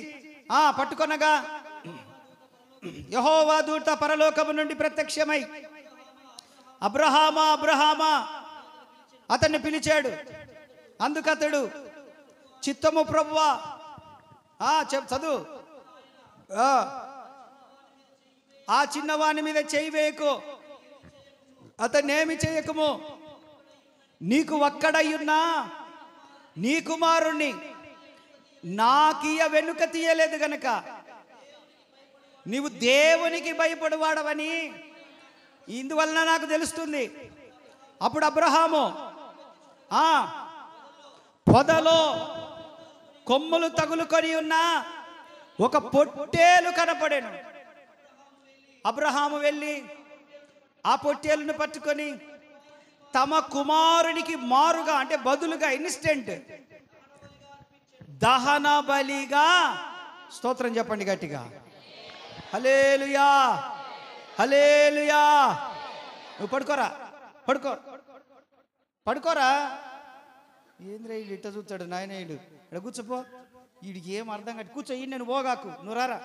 S1: పట్టుకొనగా యెహోవా దూత పరలోకము నుండి ప్రత్యక్షమై, అబ్రహామా, అబ్రహామా అతన్ని పిలిచాడు. అందుకతడు, చిత్తము ప్రభువా. చదువు. ఆ చిన్నవాని మీద చేయి వేయకు, అతన్నేమి చేయకము. నీకు ఒక్కడయ్యున్నా నీ కుమారుణ్ణి నాకియ వెనుక తీయలేదు గనక నీవు దేవునికి భయపడువాడవని ఇందువలన నాకు తెలుస్తుంది. అప్పుడు అబ్రహాము పొదలో కొమ్ములు తగులుకొని ఉన్న ఒక పొట్టేలు కనపడెను. అబ్రహాము వెళ్ళి ఆ పొట్టేలును పట్టుకొని తమ కుమారునికి మారుగా, అంటే బదులుగా, ఇన్స్టెంట్ దహన బలిగా, స్తోత్రం చెప్పండి గట్టిగా, హల్లెలూయా, హల్లెలూయా. నువ్వు పడుకోరా, పడుకోరా. ఏంద్రా వీళ్ళు ఇట్ట చూస్తాడు నాయన, వీడు ఇక్కడ కూర్చోపో, వీడికి ఏం అర్థం కట్టి కూర్చో, ఈ నేను పోగాకు, నువ్వు రారా,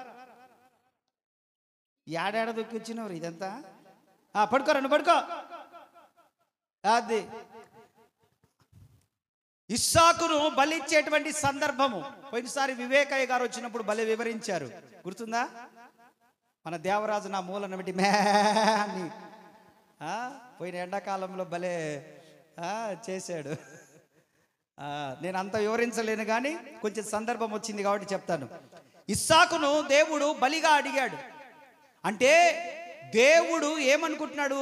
S1: ఏడాడ దొక్కి వచ్చినవారు ఇదంతా. పడుకోరా, నువ్వు పడుకో. అది ఇస్సాకును బలిచ్చేటువంటి సందర్భము పోయినసారి వివేకయ్య గారు వచ్చినప్పుడు బలి వివరించారు, గుర్తుందా? మన దేవరాజు నా మూలను బట్టి మే అని పోయిన ఎండాకాలంలో భలే చేశాడు. నేను అంత వివరించలేను కానీ కొంచెం సందర్భం వచ్చింది కాబట్టి చెప్తాను. ఇస్సాకును దేవుడు బలిగా అడిగాడు. అంటే దేవుడు ఏమనుకుంటున్నాడు?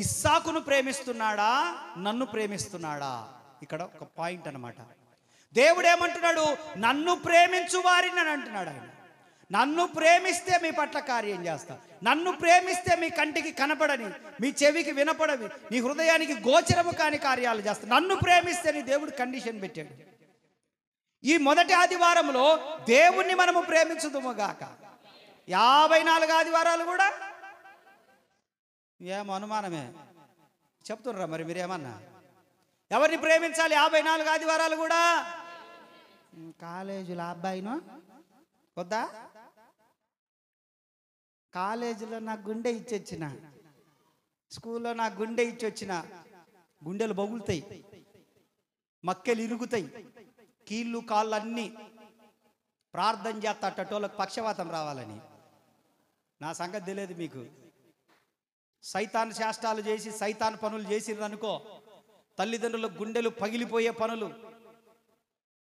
S1: ఇస్సాకును ప్రేమిస్తున్నాడా, నన్ను ప్రేమిస్తున్నాడా? ఇక్కడ ఒక పాయింట్ అన్నమాట. దేవుడు ఏమంటున్నాడు? నన్ను ప్రేమించు వారిని అని అంటున్నాడు ఆయన. నన్ను ప్రేమిస్తే మీ పట్ల కార్యం చేస్తా, నన్ను ప్రేమిస్తే మీ కంటికి కనపడని, మీ చెవికి వినపడవి, నీ హృదయానికి గోచరము కాని కార్యాలు చేస్తా. నన్ను ప్రేమిస్తే నీ దేవుడు కండిషన్ పెట్టాడు. ఈ మొదటి ఆదివారంలో దేవుణ్ణి మనము ప్రేమించుదుము గాక. 54 ఆదివారాలు కూడా ఏమో అనుమానమే చెప్తున్నారా? మరి మీరేమన్నా ఎవరిని ప్రేమించాలి 54 ఆదివారాలు కూడా? కాలేజీలో అబ్బాయిను వద్దా? కాలేజీలో నాకు గుండె ఇచ్చొచ్చిన, స్కూల్లో నాకు గుండె ఇచ్చొచ్చిన, గుండెలు బగులుతాయి, మక్కెలు ఇరుగుతాయి, కీళ్ళు కాళ్ళు అన్నీ ప్రార్థన చేస్తా టోళ్ళకి పక్షవాతం రావాలని. నా సంగతి తెలియదు మీకు. సైతాన్ శాస్త్రాలు చేసి సైతాన్ పనులు చేసిర్రు అనుకో, తల్లిదండ్రుల గుండెలు పగిలిపోయే పనులు,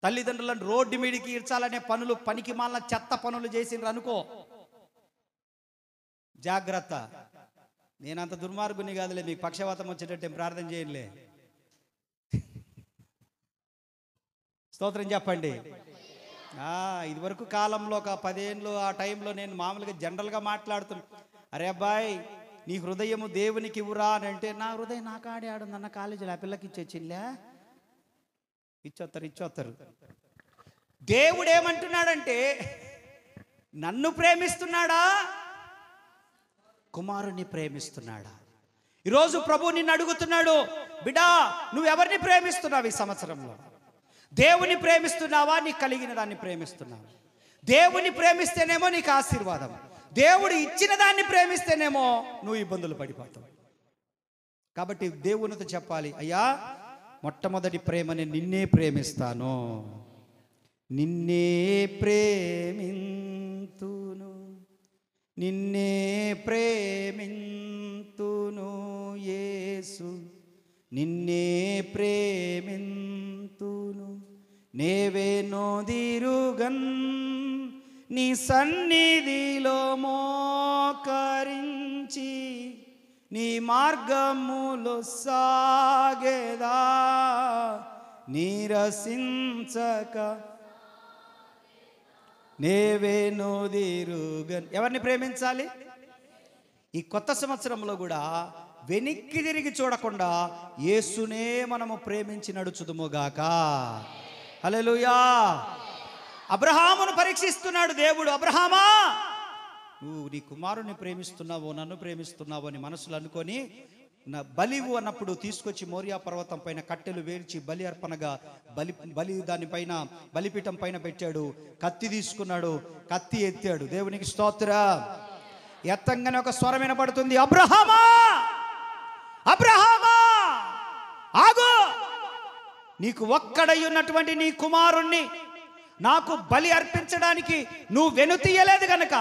S1: తల్లిదండ్రులను రోడ్డు మీడికి ఇడ్చాలనే పనులు, పనికి మాలిన చెత్త పనులు చేసిండ్రు అనుకో, జాగ్రత్త. నేనంత దుర్మార్గుని కాదులే, మీకు పక్షవాతం వచ్చేటట్టు ప్రార్థన చేయనులే. స్తోత్రం చెప్పండి. ఇదివరకు కాలంలో ఒక 10 ఏళ్ళు ఆ టైంలో నేను మామూలుగా జనరల్గా మాట్లాడుతున్నా, అరే అబ్బాయి నీ హృదయము దేవునికి ఇవ్వరా అని అంటే, నా హృదయం నా కాడే ఆడుందన్న, కాలేజీలో ఆ పిల్లకి ఇచ్చేచ్చిల్లే, ఇచ్చొత్తారు. దేవుడు ఏమంటున్నాడంటే, నన్ను ప్రేమిస్తున్నాడా, కుమారుని ప్రేమిస్తున్నాడా? ఈరోజు ప్రభు నిన్ను అడుగుతున్నాడు, బిడ్డా నువ్వెవరిని ప్రేమిస్తున్నావు ఈ సంవత్సరంలో? దేవుని ప్రేమిస్తున్నావా, నీకు కలిగిన దాన్ని ప్రేమిస్తున్నావా? దేవుని ప్రేమిస్తేనేమో నీకు ఆశీర్వాదం, దేవుడు ఇచ్చిన దాన్ని ప్రేమిస్తేనేమో నువ్వు ఇబ్బందులు పడిపోతావు. కాబట్టి దేవునితో చెప్పాలి, అయ్యా మొట్టమొదటి ప్రేమని నిన్నే ప్రేమిస్తాను, నిన్నే ప్రేమింతును, నిన్నే ప్రేమింతును యేసు, నిన్నే ప్రేమింతును, నేవే నోదిరుగన్ నీ సన్నిధిలో మోకరించి, నీ మార్గములో సాగేదా నీరసించక, నేవే నోదిరుగన్. ఎవరిని ప్రేమించాలి? ఈ కొత్త సంవత్సరంలో కూడా వెనక్కి తిరిగి చూడకుండా యేసునే మనము ప్రేమించి నడుచుదుముగాక. హల్లెలూయా. అబ్రహామును పరీక్షిస్తున్నాడు దేవుడు. అబ్రహామా, నువ్వు నీ కుమారుని ప్రేమిస్తున్నావో నన్ను ప్రేమిస్తున్నావో అని మనసులో అనుకొని నా బలివు అన్నప్పుడు తీసుకొచ్చి మోరియా పర్వతం పైన కట్టెలు వేల్చి బలి అర్పణగా బలి దానిపైన బలిపీఠం పైన పెట్టాడు. కత్తి తీసుకున్నాడు, కత్తి ఎత్తాడు. దేవునికి స్తోత్రం. ఎత్తంగానే ఒక స్వరం వినపడుతుంది, అబ్రహామా, అబ్రహామా ఆగు, నీకు ఒక్కడై ఉన్నటువంటి నీ కుమారుణ్ణి నాకు బలి అర్పించడానికి నువ్వు వెనుతీయలేదు గనక,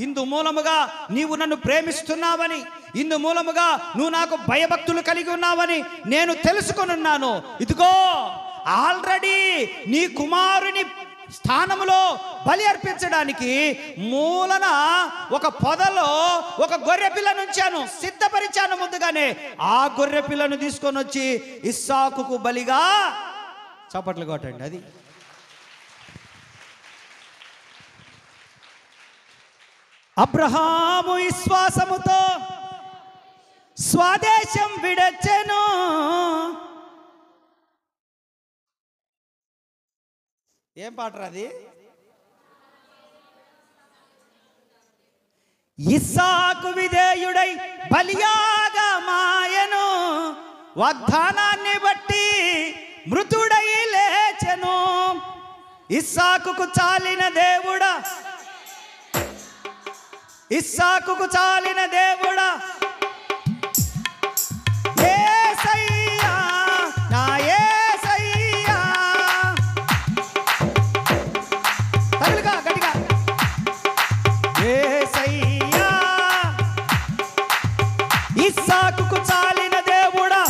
S1: ఇందు మూలముగా నీవు నన్ను ప్రేమిస్తున్నావని, ఇందు మూలముగా నువ్వు నాకు భయభక్తులు కలిగి ఉన్నావని నేను తెలుసుకొనున్నాను. ఇదిగో ఆల్రెడీ నీ కుమారుని స్థానములో బలి అర్పించడానికి మూలన ఒక పొదలో ఒక గొర్రె పిల్లను ఉంచాను, సిద్ధపరిచాను ముందుగానే. ఆ గొర్రె పిల్లను తీసుకొని వచ్చి ఇస్సాకుకు బలిగా, చప్పట్లు కొట్టండి. అది అబ్రహాము విశ్వాసముతో స్వదేశం విడచెను, ఏం పాటరా అది? ఇస్సాకు విధేయుడై బలియాగా మాయను, వాగ్దానాన్ని బట్టి మృతుడై ఇస్సాకుకు చాలిన దేవుడా, ఇస్సాకుకు చాలిన దేవుడా, యేసయ్యా నా యేసయ్యా. తగులుగా గట్టిగా, యేసయ్యా ఇస్సాకుకు చాలిన దేవుడా,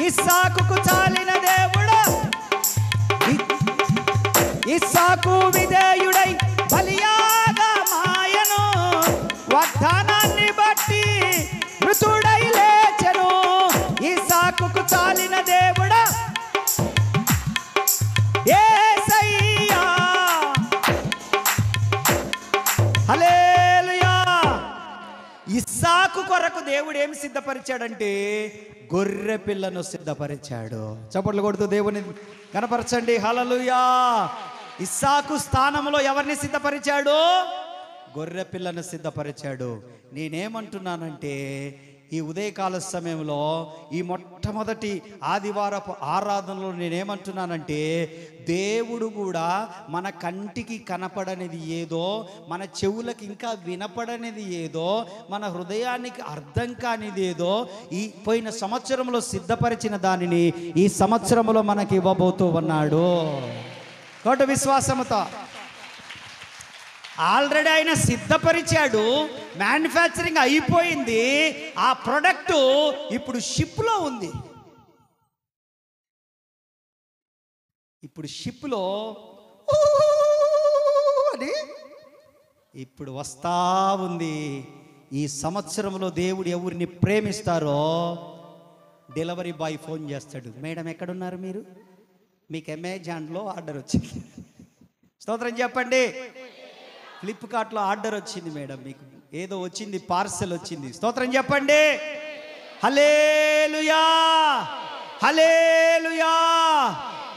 S1: ఇస్సాకుకు చాలిన దేవుడా. ఇస్సాకు విధేయుడై బలియాగమాయను, వాగ్దానాన్ని బట్టి మృతుడై లేచెను. ఇస్సాకుకు చాలిన దేవుడా యేసయ్యా. హల్లెలూయా. ఇస్సాకు కొరకు దేవుడు ఏమి సిద్ధపరిచాడంటే గొర్రె పిల్లను సిద్ధపరిచాడు. చప్పట్లు కొడుతూ దేవుని కనపరచండి. హల్లెలూయా. ఇస్సాకు స్థానంలో ఎవరిని సిద్ధపరిచాడు? గొర్రె పిల్లను సిద్ధపరిచాడు. నేనేమంటున్నానంటే ఈ ఉదయకాల సమయంలో ఈ మొట్టమొదటి ఆదివారపు ఆరాధనలో నేనేమంటున్నానంటే దేవుడు కూడా మన కంటికి కనపడనిది ఏదో, మన చెవులకు ఇంకా వినపడనిది ఏదో, మన హృదయానికి అర్థం కానిది ఏదో ఈ పోయిన సంవత్సరంలో సిద్ధపరిచిన దానిని ఈ సంవత్సరంలో మనకి ఇవ్వబోతూ ఉన్నాడు. కాబట్టి విశ్వాసముతో ఆల్రెడీ ఆయన సిద్ధపరిచాడు, మ్యానుఫ్యాక్చరింగ్ అయిపోయింది, ఆ ప్రొడక్ట్ ఇప్పుడు షిప్లో ఉంది. ఇప్పుడు షిప్లో అని ఇప్పుడు వస్తా ఉంది. ఈ సంవత్సరంలో దేవుడు ఎవరిని ప్రేమిస్తారో డెలివరీ బాయ్ ఫోన్ చేస్తాడు, మేడం ఎక్కడున్నారు మీరు, మీకు అమెజాన్లో ఆర్డర్ వచ్చింది. స్తోత్రం చెప్పండి. ఫ్లిప్కార్ట్లో ఆర్డర్ వచ్చింది మేడం, మీకు ఏదో వచ్చింది, పార్సెల్ వచ్చింది. స్తోత్రం చెప్పండి. హల్లెలూయా, హల్లెలూయా.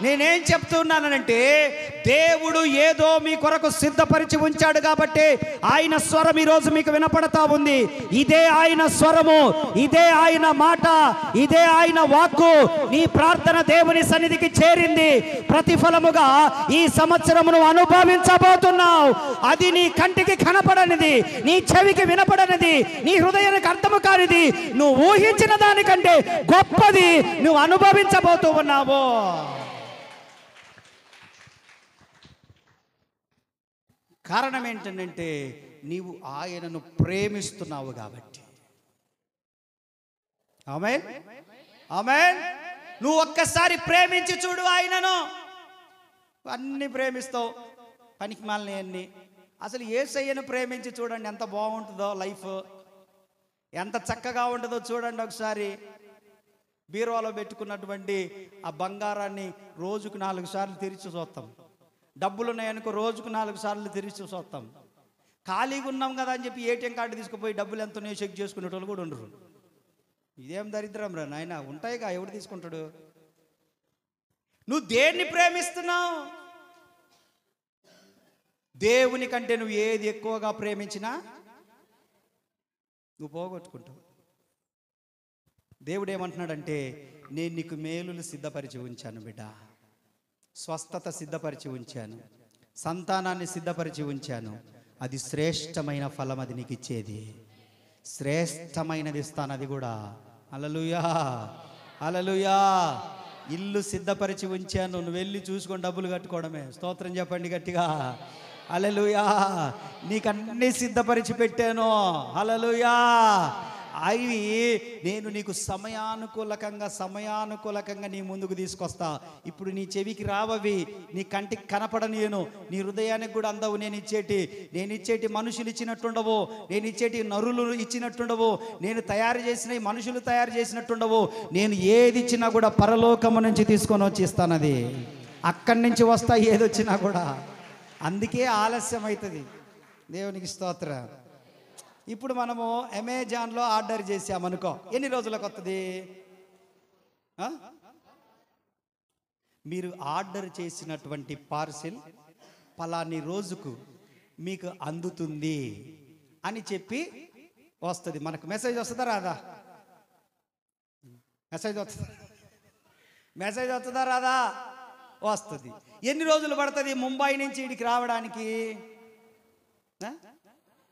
S1: నేనేం చెప్తున్నానంటే దేవుడు ఏదో మీ కొరకు సిద్ధపరిచి ఉంచాడు కాబట్టి ఆయన స్వరం ఈరోజు మీకు వినపడతా ఉంది. ఇదే ఆయన స్వరము, ఇదే ఆయన మాట, ఇదే ఆయన వాక్కు. నీ ప్రార్థన దేవుని సన్నిధికి చేరింది. ప్రతిఫలముగా ఈ సంవత్సరమును అనుభవించబోతున్నావు. అది నీ కంటికి కనపడనిది, నీ చెవికి వినపడనిది, నీ హృదయానికి అర్థము కానిది, నువ్వు ఊహించిన దానికంటే గొప్పది నువ్వు అనుభవించబోతూ ఉన్నావు. కారణం ఏంటంటే నీవు ఆయనను ప్రేమిస్తున్నావు కాబట్టి. ఆమేన్, ఆమేన్. నువ్వు ఒక్కసారి ప్రేమించి చూడు ఆయనను. అన్ని ప్రేమిస్తావు, పనికి మాలిన అన్ని. అసలు యేసయ్యను ప్రేమించి చూడండి, ఎంత బాగుంటుందో లైఫ్, ఎంత చక్కగా ఉంటుందో చూడండి. ఒకసారి బీరువాలో పెట్టుకున్నటువంటి ఆ బంగారాన్ని రోజుకు 4 సార్లు తెరిచి చూస్తాం. డబ్బులు ఉన్నాయనుకో రోజుకు 4 సార్లు తెరిచి చూస్తాం. ఖాళీగా ఉన్నాం కదా అని చెప్పి ఏటీఎం కార్డు తీసుకుపోయి డబ్బులు ఎంత ఉన్నాయో చెక్ చేసుకునేటోళ్ళు కూడా ఉండరు. ఇదేం దరిద్రం రా నాయన, ఉంటాయిగా, ఎవడు తీసుకుంటాడు? నువ్వు దేన్ని ప్రేమిస్తున్నావు? దేవుని కంటే నువ్వు ఏది ఎక్కువగా ప్రేమించినా నువ్వు పోగొట్టుకుంటావు. దేవుడు ఏమంటున్నాడంటే నేను నీకు మేలులు సిద్ధపరిచి ఉంచాను బిడ్డ, స్వస్థత సిద్ధపరిచి ఉంచాను, సంతానాన్ని సిద్ధపరిచి ఉంచాను. అది శ్రేష్టమైన ఫలం, అది నీకు ఇచ్చేది శ్రేష్టమైనది ఇస్తాను. అది కూడా హల్లెలూయా, హల్లెలూయా. ఇల్లు సిద్ధపరిచి ఉంచాను, నువ్వు వెళ్ళి చూసుకొని డబ్బులు కట్టుకోవడమే. స్తోత్రం చెప్పండి గట్టిగా. హల్లెలూయా. నీకన్నీ సిద్ధపరిచి పెట్టాను. హల్లెలూయా. అవి నేను నీకు సమయానుకూలంగా నీ ముందుకు తీసుకొస్తా. ఇప్పుడు నీ చెవికి రావవి, నీ కంటికి కనపడనియను, నీ హృదయానికి కూడా అందవు. నేను ఇచ్చేటి మనుషులు ఇచ్చినట్టుండవు, నేను ఇచ్చేటి నరులు ఇచ్చినట్టుండవు, నేను తయారు చేసిన మనుషులు తయారు చేసినట్టుండవు. నేను ఏది ఇచ్చినా కూడా పరలోకము నుంచి తీసుకొని వచ్చి ఇస్తాను. అది అక్కడి నుంచి వస్తా, ఏదొచ్చినా కూడా. అందుకే ఆలస్యం అవుతుంది. దేవునికి స్తోత్రం. ఇప్పుడు మనము అమెజాన్లో ఆర్డర్ చేసామనుకో, ఎన్ని రోజులకు వస్తుంది? మీరు ఆర్డర్ చేసినటువంటి పార్సిల్ పలాని రోజుకు మీకు అందుతుంది అని చెప్పి వస్తుంది. మనకు మెసేజ్ వస్తుందా రాదా? మెసేజ్ వస్తుందా రాదా? వస్తుంది. ఎన్ని రోజులు పడుతుంది ముంబై నుంచి ఇడికి రావడానికి?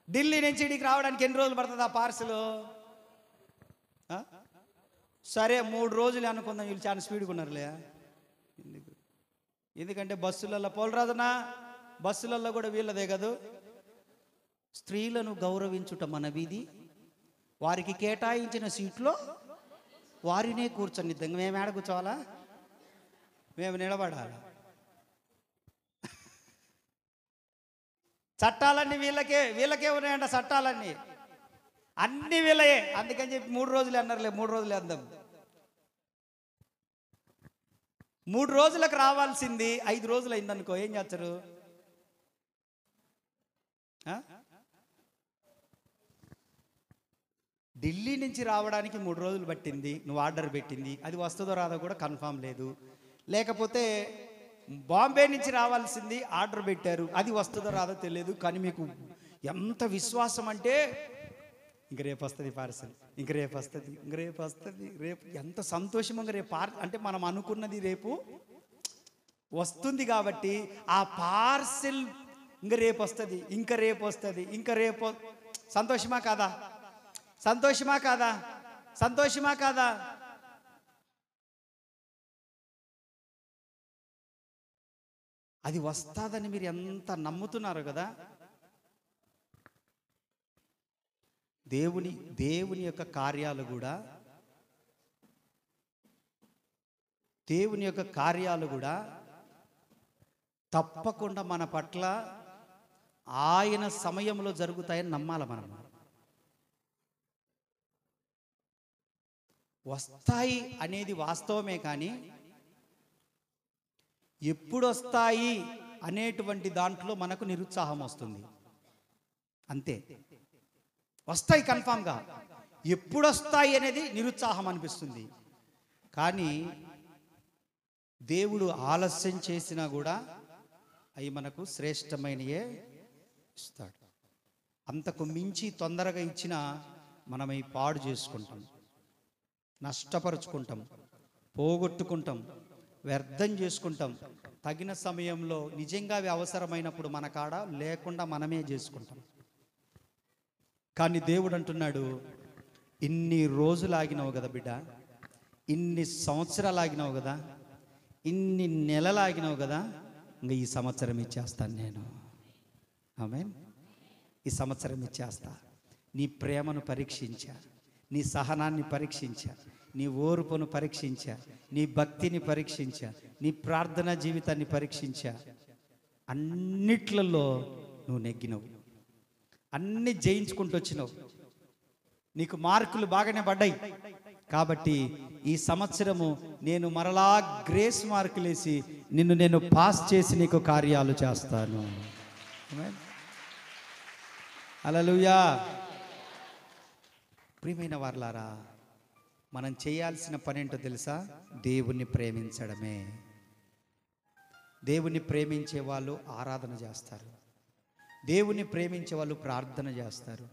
S1: ఢిల్లీ నుంచి ఇడికి రావడానికి ఎన్ని రోజులు పడుతుంది ఆ పార్సల్? సరే 3 రోజులు అనుకుందాం. వీళ్ళు చాలా స్పీడ్గా ఉన్నారులే. ఎందుకంటే బస్సులలో పోలరాదనా, బస్సులలో కూడా వీళ్ళదే కదా. స్త్రీలను గౌరవించుట మన వీధి, వారికి కేటాయించిన సీట్లో వారినే కూర్చొనిద్దాం. మేము ఏడ కూర్చోవాలా? మేము నిలబడాలా? చట్టాలన్నీ వీళ్ళకే ఉన్నాయంట. చట్టాలన్నీ అన్ని వీళ్ళయే. అందుకని చెప్పి 3 రోజులే అన్నారులే. 3 రోజులే అందాం. 3 రోజులకు రావాల్సింది 5 రోజులు అయిందనుకో, ఏం చేస్తారు? ఢిల్లీ నుంచి రావడానికి 3 రోజులు పట్టింది. నువ్వు ఆర్డర్ పెట్టింది, అది వస్తుందో రాదో కూడా కన్ఫామ్ లేదు. లేకపోతే బాంబే నుంచి రావాల్సింది, ఆర్డర్ పెట్టారు, అది వస్తుందో రాదో తెలియదు. కానీ మీకు ఎంత విశ్వాసం అంటే ఇంక రేపు వస్తుంది పార్సల్, ఇంక రేపు వస్తుంది, ఇంక రేపు వస్తుంది, రేపు ఎంత సంతోషంగా రేపు అంటే మనం అనుకున్నది రేపు వస్తుంది. కాబట్టి ఆ పార్సెల్ ఇంక రేపు వస్తుంది, ఇంక రేపు వస్తుంది, ఇంక రేపు. సంతోషమా కాదా? సంతోషమా కాదా? సంతోషమా కాదా? అది వస్తుందని మీరు ఎంత నమ్ముతున్నారు కదా. దేవుని యొక్క కార్యాలు కూడా, దేవుని యొక్క కార్యాలు కూడా తప్పకుండా మన పట్ల ఆయన సమయంలో జరుగుతాయని నమ్మాలి. మనం వస్తాయి అనేది వాస్తవమే, కానీ ఎప్పుడు వస్తాయి అనేటువంటి దాంట్లో మనకు నిరుత్సాహం వస్తుంది. అంతే. వస్తాయి కన్ఫామ్గా, ఎప్పుడు వస్తాయి అనేది నిరుత్సాహం అనిపిస్తుంది. కానీ దేవుడు ఆలస్యం చేసినా కూడా అవి మనకు శ్రేష్టమైనయే ఇస్తాడు. అంతకు మించి తొందరగా ఇచ్చినా మనం అవి పాడు చేసుకుంటాం, నష్టపరుచుకుంటాం, పోగొట్టుకుంటాం, వ్యర్థం చేసుకుంటాం. తగిన సమయంలో నిజంగా అవి అవసరమైనప్పుడు మన కాడ లేకుండా మనమే చేసుకుంటాం. కానీ దేవుడు అంటున్నాడు, ఇన్ని రోజులు ఆగినావు కదా బిడ్డ, ఇన్ని సంవత్సరాలు ఆగినావు కదా, ఇన్ని నెలలు ఆగినావు కదా, ఇంకా ఈ సంవత్సరం ఇచ్చేస్తాను నేను. ఆమేన్. ఈ సంవత్సరం ఇచ్చేస్తా. నీ ప్రేమను పరీక్షించా, నీ సహనాన్ని పరీక్షించా, నీ ఓర్పును పరీక్షించా, నీ భక్తిని పరీక్షించా, నీ ప్రార్థనా జీవితాన్ని పరీక్షించా. అన్నిట్లలో నువ్వు నెగ్గినవు, అన్ని జయించుకుంటూ వచ్చినావు, నీకు మార్కులు బాగానే పడ్డాయి. కాబట్టి ఈ సంవత్సరము నేను మరలా గ్రేస్ మార్కులు వేసి నేను పాస్ చేసి నీకు కార్యాలు చేస్తాను. హల్లెలూయా. ప్రియమైన వారలారా, మనం చేయాల్సిన పని ఏంటో తెలుసా? దేవుణ్ణి ప్రేమించడమే. దేవుణ్ణి ప్రేమించే వాళ్ళు ఆరాధన చేస్తారు, దేవుణ్ణి ప్రేమించే వాళ్ళు ప్రార్థన చేస్తారు,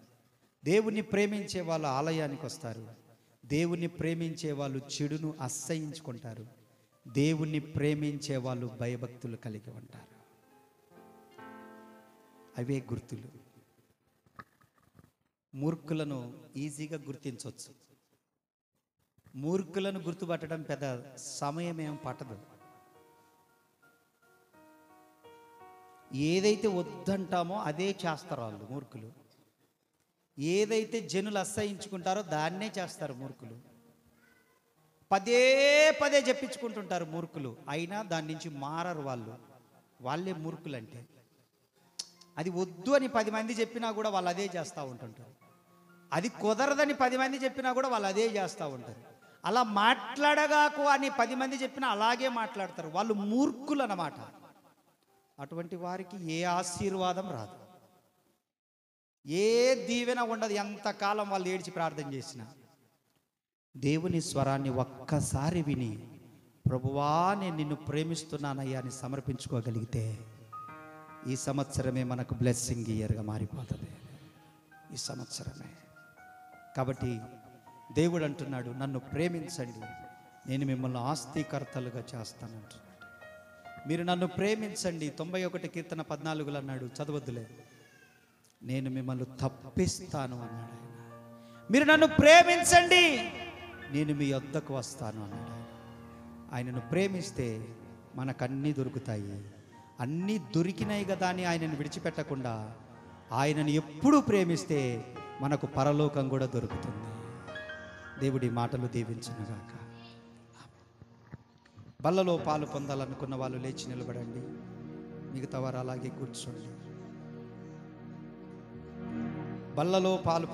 S1: దేవుణ్ణి ప్రేమించే వాళ్ళు ఆలయానికి వస్తారు, దేవుణ్ణి ప్రేమించే వాళ్ళు చెడును అసహ్యించుకుంటారు, దేవుణ్ణి ప్రేమించే వాళ్ళు భయభక్తులు కలిగి ఉంటారు. అవే గుర్తులు. మూర్ఖులను ఈజీగా గుర్తించవచ్చు. మూర్ఖులను గుర్తుపట్టడం పెద్ద సమయం ఏం పట్టదు. ఏదైతే వద్దంటామో అదే చేస్తారు వాళ్ళు మూర్ఖులు. ఏదైతే జనులు అసహించుకుంటారో దాన్నే చేస్తారు మూర్ఖులు. పదే పదే చెప్పించుకుంటుంటారు మూర్ఖులు, అయినా దాని నుంచి మారరు వాళ్ళు. వాళ్ళే మూర్ఖులు అంటే. అది వద్దు అని 10 మంది చెప్పినా కూడా వాళ్ళు అదే చేస్తూ ఉంటుంటారు. అది కుదరదని 10 మంది చెప్పినా కూడా వాళ్ళు అదే చేస్తూ ఉంటారు. అలా మాట్లాడగాకు అని 10 మంది చెప్పినా అలాగే మాట్లాడతారు. వాళ్ళు మూర్ఖులు అన్నమాట. అటువంటి వారికి ఏ ఆశీర్వాదం రాదు, ఏ దీవెన ఉండదు. ఎంతకాలం వాళ్ళు ఏడ్చి ప్రార్థన చేసినా దేవుని స్వరాన్ని ఒక్కసారి విని, ప్రభువా నేను నిన్ను ప్రేమిస్తున్నానయ్యా అని సమర్పించుకోగలిగితే ఈ సంవత్సరమే మనకు బ్లెస్సింగ్ ఇయర్గా మారిపోతుంది. ఈ సంవత్సరమే. కాబట్టి దేవుడు అంటున్నాడు, నన్ను ప్రేమించండి, నేను మిమ్మల్ని ఆస్తికర్తలుగా చేస్తానంటున్నాడు. మీరు నన్ను ప్రేమించండి. 91 కీర్తన 14 అన్నాడు, చదవద్దులే. నేను మిమ్మల్ని తప్పిస్తాను అన్నాడు ఆయన. మీరు నన్ను ప్రేమించండి, నేను మీ వద్దకు వస్తాను అన్నాడు ఆయన. ఆయనను ప్రేమిస్తే మనకన్నీ దొరుకుతాయి. అన్నీ దొరికినాయి కదా అని ఆయనను విడిచిపెట్టకుండా ఆయనను ఎప్పుడూ ప్రేమిస్తే మనకు పరలోకం కూడా దొరుకుతుంది. దేవుడి మాటలు దీవించునుగాక. బల్లలో పాలు పొందాలనుకున్న వాళ్ళు లేచి నిలబడండి. మిగతా వారు అలాగే కూర్చోండి. బల్లలో పాలు